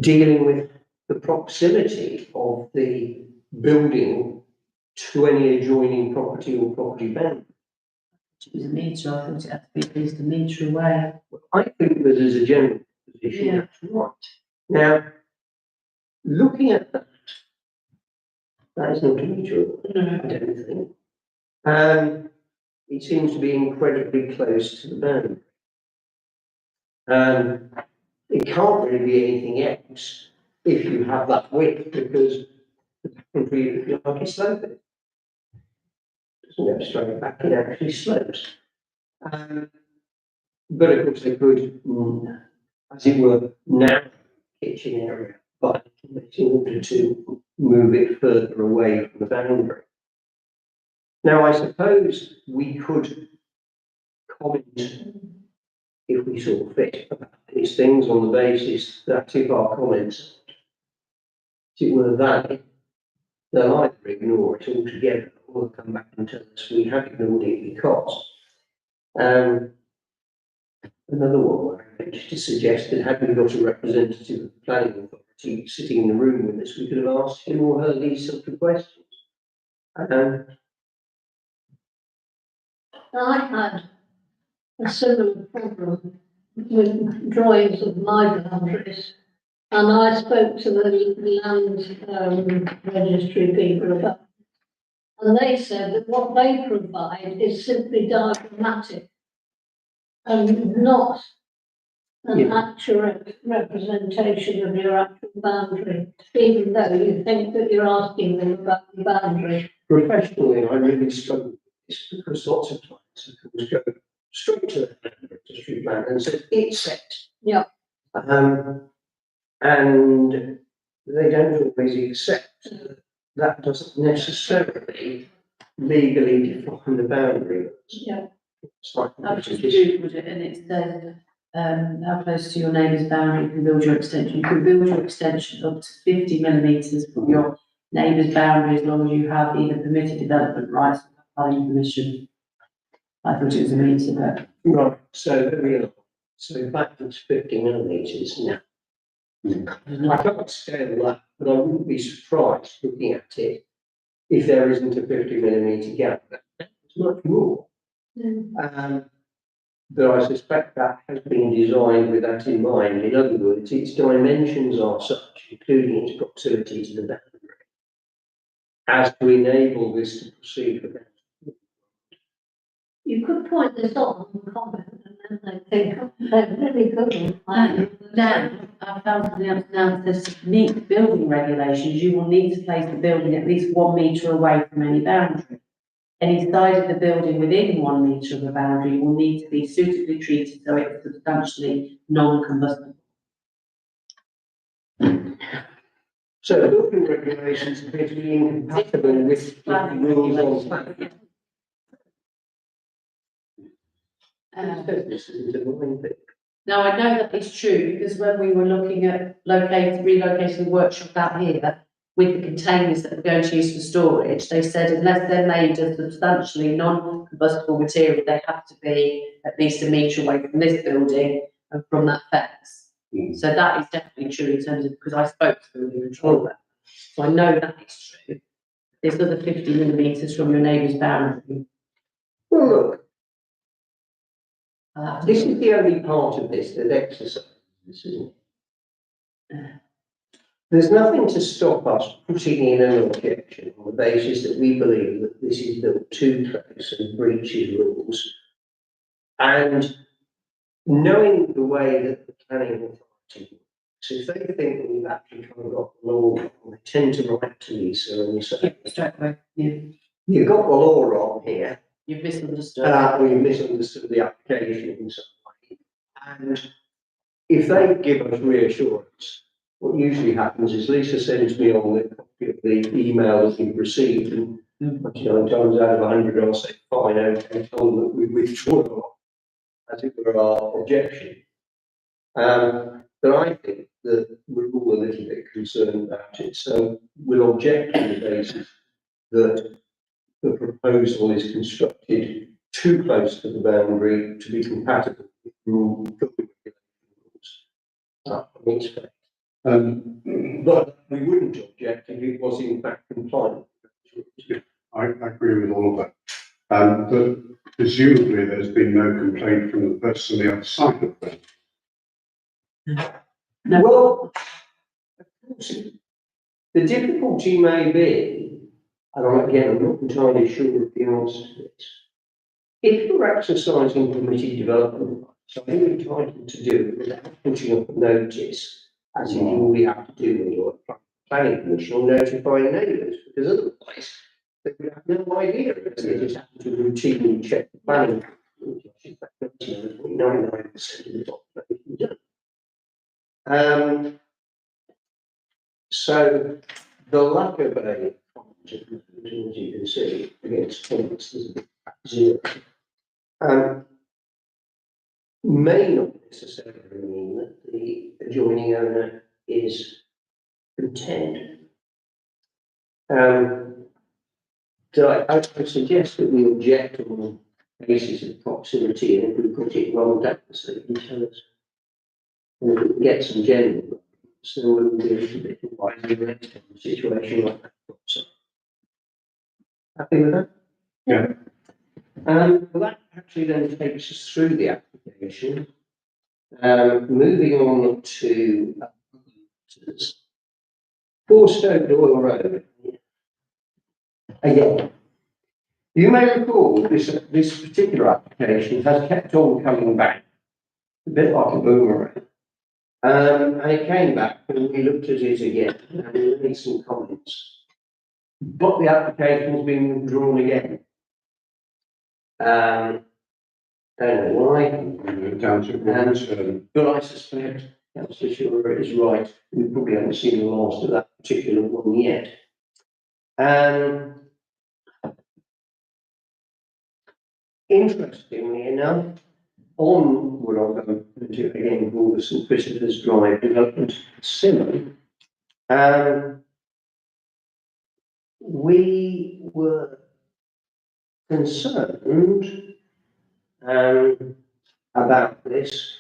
Dealing with the proximity of the building to any adjoining property or property boundary. It was a metre, I thought it had to be at least a metre away. I think that as a general position, Yeah. that's right. Now, looking at that, that is not a metre, I don't think. It seems to be incredibly close to the boundary. It can't really be anything else if you have that width, because the boundary, if you like, is sloping. Doesn't go straight back, it actually slopes. But of course they could, as it were, narrow the kitchen area by in order to move it further away from the boundary. Now, I suppose we could comment, if we saw fit, about these things on the basis that if our comments, as it were, valid, they'll either ignore it altogether or come back and tell us we have ignored it because. Another one I venture to suggest that had we got a representative of the planning authority sitting in the room with us, we could have asked him or her these sort of questions. I had a similar problem with drawings of my boundaries. And I spoke to the land registry people about it. And they said that what they provide is simply diagrammatic and not an accurate representation of your actual boundary, even though you think that you're asking them about the boundary. Professionally, I really struggle with this because lots of clients, of course, go straight to the land registry plan and say it's set. Yeah. And they don't always accept that doesn't necessarily legally define the boundary. Yeah. It's like I've just googled it and it says, how close to your neighbour's boundary you can build your extension. You can build your extension up to 50 millimetres from your neighbour's boundary as long as you have either permitted development rights or planning permission. I thought it was a metre, but. Right, so there we are. So that was 50 millimetres now. I can't scale that, but I wouldn't be surprised looking at it if there isn't a 50 millimetre gap. That's much more. But I suspect that has been designed with that in mind. In other words, its dimensions are such, including its proximity to the boundary, as to enable this to proceed with that. You could point this out in the comment and then they think, oh, they're really good. Now, I found something else now that says to meet building regulations, you will need to place the building at least 1 metre away from any boundary. Any side of the building within 1 metre of the boundary will need to be suitably treated so it's substantially non-combustible. So the building regulations appear to be incompatible with the rules on plan. This isn't a mind thing. Now, I know that is true because when we were looking at relocating the workshop out here with the containers that we're going to use for storage, they said unless they're made of substantially non-combustible material, they have to be at least 1 metre away from this building and from that fence. So that is definitely true in terms of, because I spoke to the building controller. So I know that is true. There's other 50 millimetres from your neighbour's boundary. Well, look, I'll have to this look. is the only part of this that exercises this, isn't it? There's nothing to stop us putting in an objection on the basis that we believe that this is built too close and breaches rules. And knowing the way that the planning authority works, if they think that we've actually kind of got the law wrong, they tend to write to Lisa and say, Straight away, yeah. you've got the law wrong here. You've misunderstood. We misunderstood the application in some way. And if they give us reassurance, what usually happens is Lisa sends me on the copy of the email that we've received, and 99 times out of 100 I'll say, fine, okay, tell them that we've withdrawn our, as it were, our objection. But I think that we're all a little bit concerned about it, so we'll object on the basis that the proposal is constructed too close to the boundary to be compatible with building regulations. But we wouldn't object if it was in fact compliant. I agree with all of that. But presumably there's been no complaint from the person on the other side of that. No. Well, of course, the difficulty may be, again, I'm not entirely sure of the answer to this. If you're exercising permitted development rights, are you entitled to do it without putting up a notice, as you already have to do when you're a planning commission, or notifying neighbours? Because otherwise, they would have no idea, because they just have to routinely check the planning. 99% of the population don't. So the lack of a, as you can see, against tenants is zero. May not necessarily mean that the adjoining owner is content. So I suggest that we object on the basis of proximity, and if we put it wrong, that so you can tell us. And if we can get some general, so we'll be a little bit wiser in a situation like that. So, happy with that? Yeah. Well, that actually then takes us through the application. Moving on to 4 Stoke Doyle Road. Again, you may recall this particular application has kept on coming back, a bit like a boomerang. And it came back and we looked at it again and we made some comments. But the application has been withdrawn again. Don't know why. Township rules, But I suspect, Councillor Shearer is right, we probably haven't seen the last of that particular one yet. Interestingly enough, on what I'll go into again, Balderson Christopher's Drive development, Simon, we were concerned about this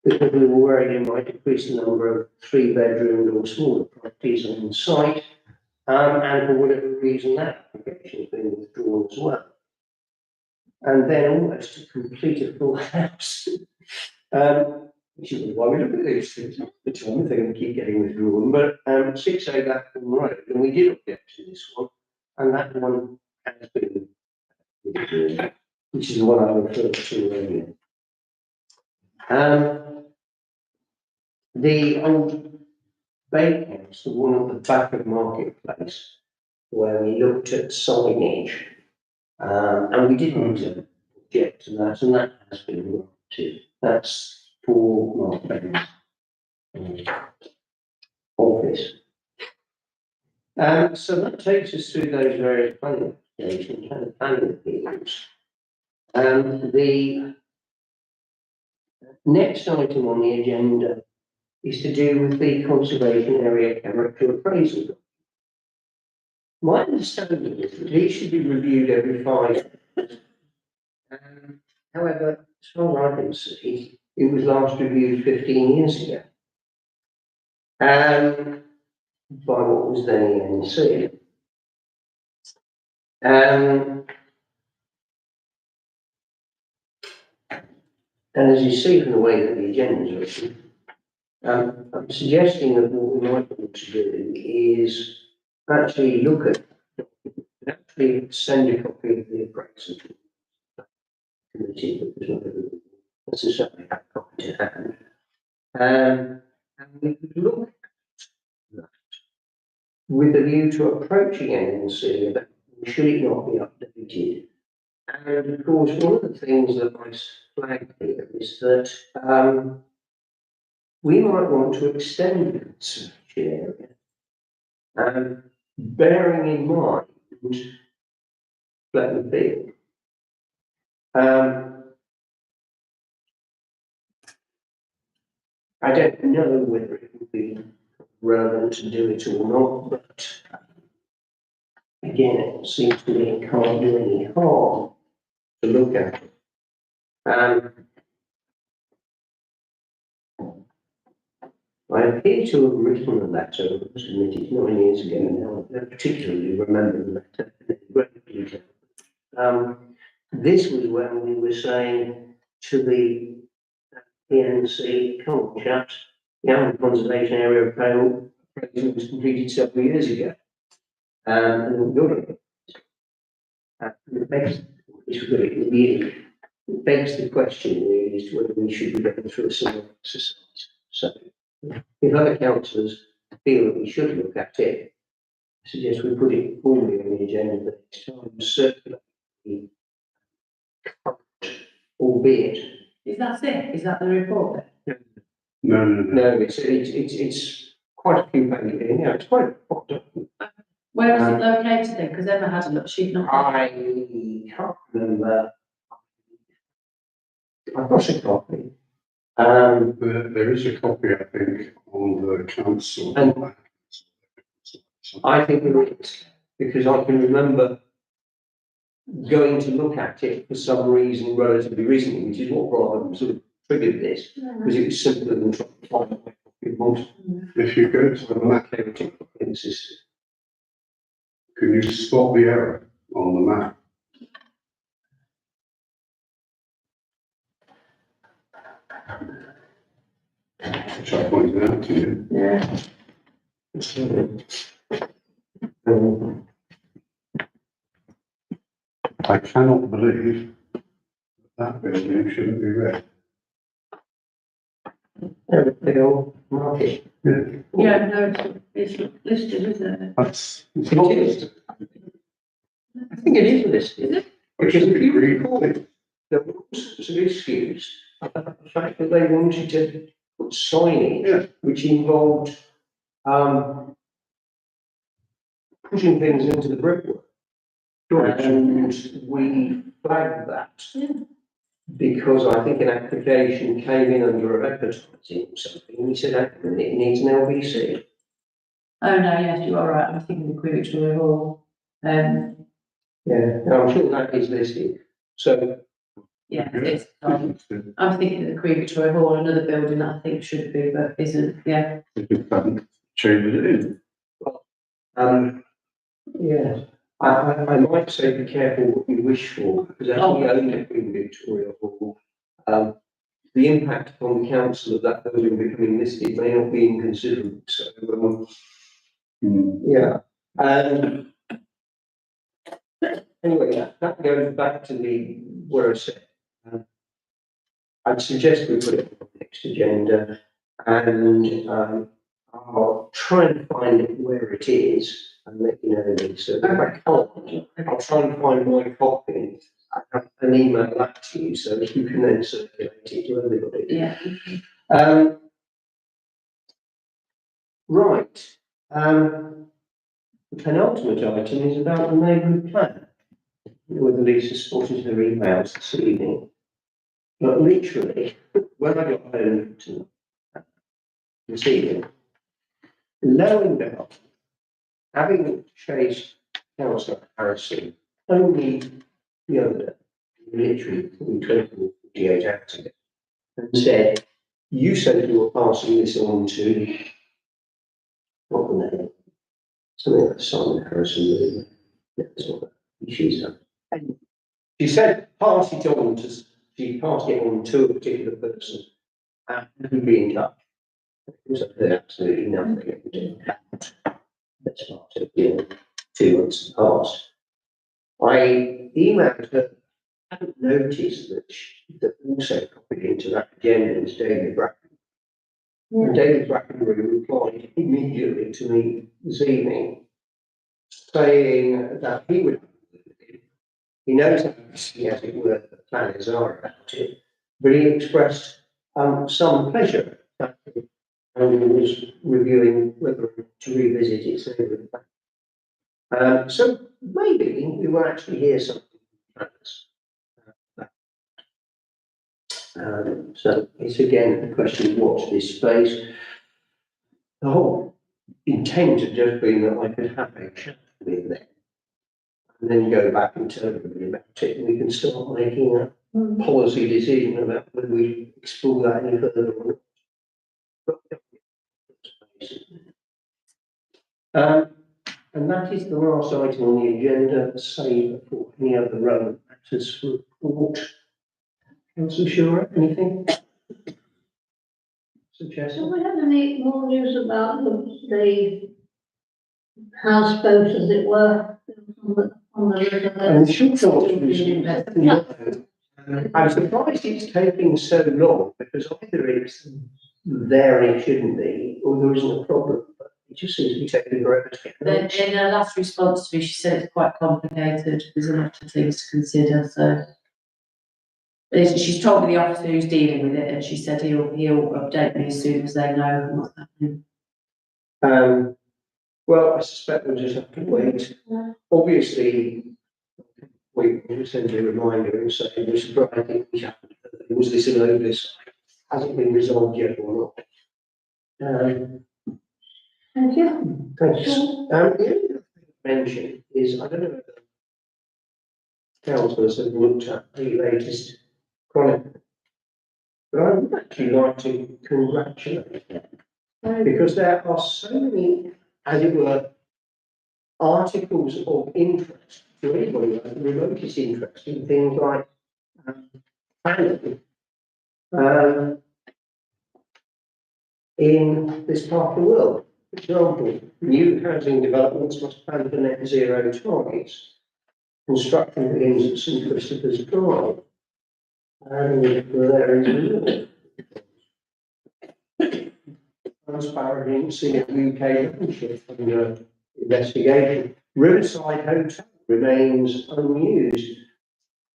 because we were worried it might decrease the number of 3-bedroom or smaller properties on site, and for whatever reason that application has been withdrawn as well. And then almost to complete a full house, which is why we look at these things. The time thing keep getting withdrawn, but 6A Blackpool Road, and we did object to this one, and that one has been withdrawn, which is the one I referred to earlier. The old bakehouse, the one at the back of Marketplace, where we looked at signage, and we didn't object to that, and that has been granted. That's for Marketplace office. So that takes us through those various planning applications and planning appeals. The next item on the agenda is to do with the conservation area character appraisal. My understanding is that these should be reviewed every 5 years. However, as far as I can see, it was last reviewed 15 years ago. By what was then the NC. And as you see from the way that the agenda is written, I'm suggesting that what we might want to do is actually look at, actually send a copy of the appraisal to the committee, because not everybody necessarily have a copy to hand. And we could look at that with a view to approaching NNC about should it not be updated. And of course, one of the things that I flagged here is that we might want to extend the search area, bearing in mind Fletton Field. I don't know whether it would be relevant to do it or not, but again, it seems to me it can't do any harm to look at it. I appear to have written a letter that was submitted 9 years ago now. I don't particularly remember the letter in great detail. This was when we were saying to the PNC, come on, chaps, the Animal Conservation Area appraisal was completed several years ago. And the other, it begs, it begs the question really as to whether we should be going through a similar exercise. So if other councillors feel that we should look at it, I suggest we put it formally on the agenda the next time, circulate the current, albeit. Is that it? Is that the report then? No. No, it's quite a few pages, you know, it's quite a document. Where is it located then? Because Emma had a look, she'd not. I can't remember. I've got a copy. There is a copy, I think, on the council. And- I think there is, because I can remember going to look at it for some reason relatively recently, which is what rather sort of triggered this, because it was simpler than trying to find a copy of multiple If you go to the map, chaotic in the system. can you spot the error on the map? Which I pointed out to you. Yeah. I cannot believe that building shouldn't be red. They all mark it. Yeah, Yeah, no, it's listed, isn't it? that's. It is. I think it is listed. Is it? Because if you Agree. recall, there was some excuse about the fact that they wanted to put signage, Yeah. which involved, pushing things into the brickwork. And we flagged that because I think an application came in under advertising or something, and we said, "Actually, it needs an LVC." Oh, no, yes, you are right, I'm thinking of Greenwich Victoria Hall. Yeah, and I'm sure that is listed. So, Yeah, it's, I'm thinking of the Queen Victoria Hall, another building that I think should be, but isn't, yeah. If you haven't changed it in. yeah, I might say be careful what you wish for, because as we own the Queen Victoria Hall, the impact on the council of that building becoming listed may not be inconsiderable. So, yeah. Anyway, that goes back to where I said, I'd suggest we put it on the next agenda, and I'll try and find it where it is and let you know this. So if I can't, I'll try and find my copy and email that to you so that you can then circulate it to everybody. Yeah. Right. The penultimate item is about the neighbourhood plan. Whether Lisa spotted her emails this evening. But literally, when I got home to this evening, lo and behold, having chased Councillor Harrison only the other day, literally 48 hours ago, and said, "You said you were passing this on to," what the name? Something like Simon Harrison, really. That's not that. She's she said, pass it on to, she passed it on to a particular person and be in touch. Because I've heard absolutely nothing about that's part of, 2 months past. I emailed her, I hadn't noticed that also copied into that agenda is David Brackenbury. And David Brackenbury replied immediately to me this evening, saying that he would, he knows how easy, as it were, the planners are about it, but he expressed some pleasure that he was reviewing whether to revisit its neighbourhood plan. So maybe we will actually hear something from planners. So it's again a question of watch this space. The whole intent had just been that I could have a chat with them and then go back and tell everybody about it, and we can start making a policy decision about whether we explore that any further or not. And that is the last item on the agenda, save for any other relevant matters for report. Councillor Shura, anything? Do Suggestion? we have any more news about the houseboat, as it were, on the river. And should not I'm surprised it's taking so long, because either it's there and it shouldn't be, or there isn't a problem, but it just seems to be taking forever to get Then going. in her last response to me, she said it's quite complicated, there's a lot of things to consider, so. She's told me the officer who's dealing with it, and she said he'll update me as soon as they know what's happening. Well, I suspect we'll just have to wait. Obviously, we will send a reminder and say, we're surprised it happened. Was this an oversight? Has it been resolved yet or not? Thank you. Thanks. The only thing to mention is, I don't know if the councillors have looked at the latest chronicle, but I would actually like to congratulate them, because there are so many, as it were, articles of interest to anybody who has the remotest interest in things like planning in this part of the world. For example, new housing developments must plan for net zero targets. Construction begins at St Christopher's Drive. And there is transparency of UK ownership under investigation. Riverside Hotel remains unused.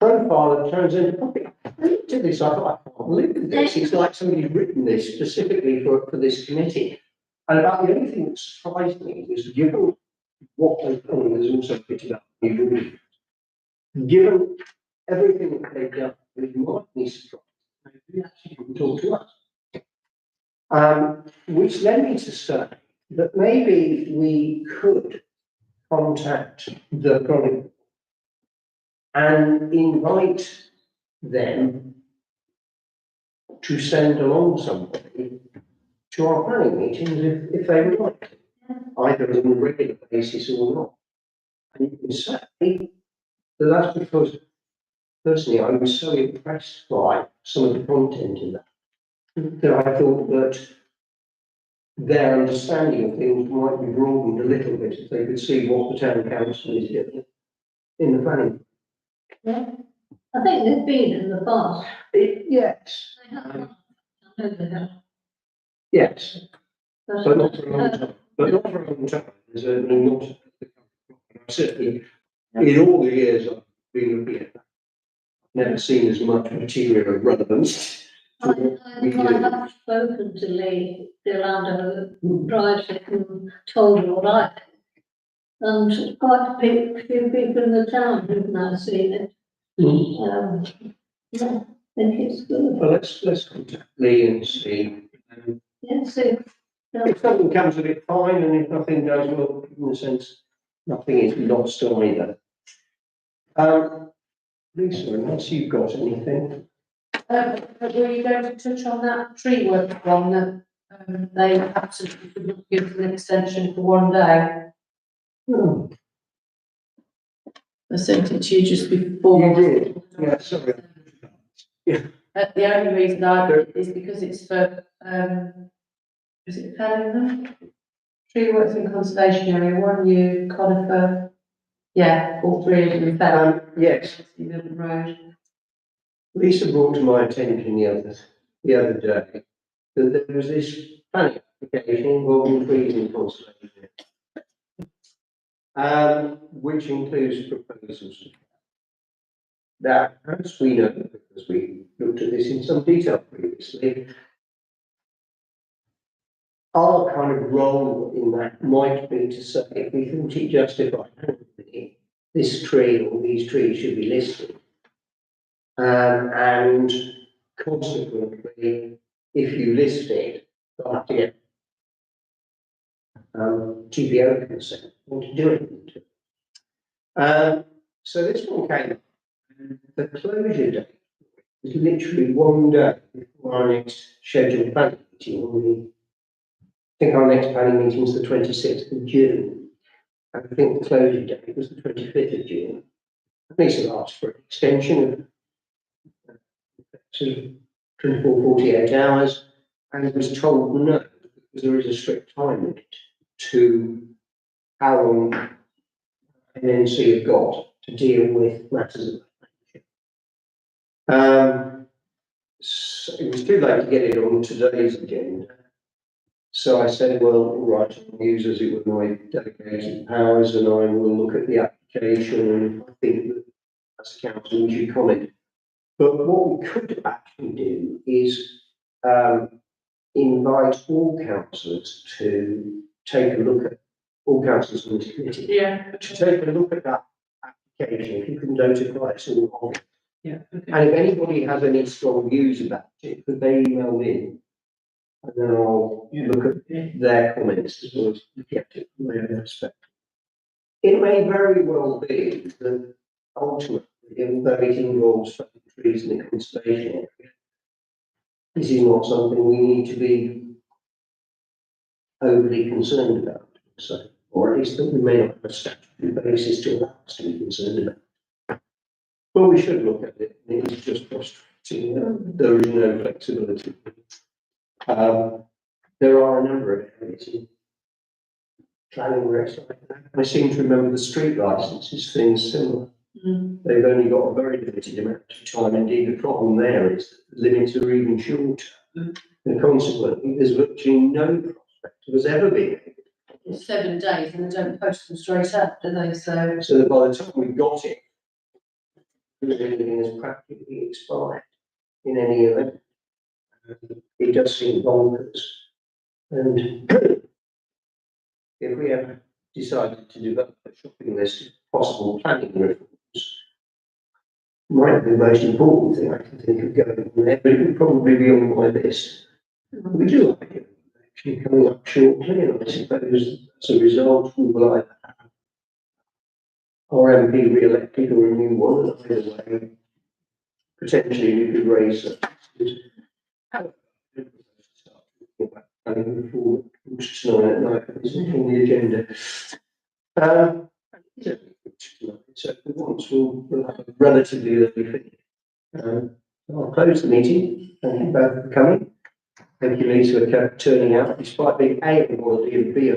Profile of transgender public. I looked at this, I thought, I can't believe this. It's like somebody's written this specifically for this committee. And about the only thing that surprised me was, given what they've done, there's also picked up, given everything that they've done, it might be surprised. They actually come and talk to us. Which led me to say that maybe we could contact the Chronicle and invite them to send along somebody to our planning meetings if they would like to, either on a regular basis or not. And you can say that that's because personally I was so impressed by some of the content in that I thought that their understanding of things might be broadened a little bit if they could see what the town council is doing in the planning. Yeah, I think they've been in the past. Yes, They have. I know they have. yes, but not for a long time. But not for a long time. Certainly not. Certainly, in all the years I've been looking at that, I've never seen as much material of relevance. I have spoken to Lee, the Orlando drives it, and told her what I think. And quite a few people in the town who've now seen it. Yeah, I think it's good. Well, let's contact Lee and see. Yes, if If something comes of it, fine, and if nothing does, well, in a sense, nothing is lost either. Lisa, unless you've got anything. Were you going to touch on that tree work one that they absolutely couldn't give an extension for one day? I sent it to you just before. You did? Yeah, sorry. The only reason I do it is because it's for, is it Fellingham? Tree works in conservation area, 1 year conifer, yeah, all three of them in Fellingham. Yes, Stephen Road. Lisa brought to my attention the other day that there was this planning application involving trees in conservation, which includes proposals. That, as we know, because we looked at this in some detail previously, our kind of role in that might be to say, if we thought it justified, this tree or these trees should be listed. And consequently, if you list it, you'll have to get TPO consent or to do it. So this one came, the closure date is literally 1 day before our next scheduled planning meeting. I think our next planning meeting is the 26th of June. And I think the closure date was the 25th of June. Lisa asked for an extension of 24, 48 hours and was told no, because there is a strict time limit to how long NNC have got to deal with matters of that nature. So it was too late to get it on today's agenda. So I said, well, all right, I'll use as it were my delegated powers and I will look at the application and I think that as a council we should comment. But what we could actually do is invite all councillors to take a look at, all councillors on this committee, Yeah. to take a look at that application, if you can notify us all of it. Yeah, okay. And if anybody has any strong views about it, could they email me? And then I'll look at their comments as well as get it from my own perspective. It may very well be that ultimately, although it involves trees in the conservation area, this is not something we need to be overly concerned about. So, or at least that we may not have a statutory basis to allow us to be concerned about. Well, we should look at it. It's just frustrating. There is no flexibility. There are a number of areas in planning where it's like that. I seem to remember the street licenses, things similar. They've only got a very limited amount of time. Indeed, the problem there is that the limits are even shorter. And consequently, there's virtually no prospect of us ever being able. It's 7 days and they don't post them straight up, do they? So, So that by the time we've got it, everything has practically expired in any event. It does seem bonkers. And if we ever decided to develop a shopping list of possible planning reforms, might be the most important thing I can think of going on there, but it would probably be on my list. We do like it actually coming up shortly, and I suppose as a result we will either have our MP re-elected or a new one, and either way, potentially we could raise planning reform tonight at night, isn't on the agenda. So once we'll have a relatively early finish. I'll close the meeting. Thank you both for coming. Thank you, Lisa, for turning out, despite being A, on holiday and B,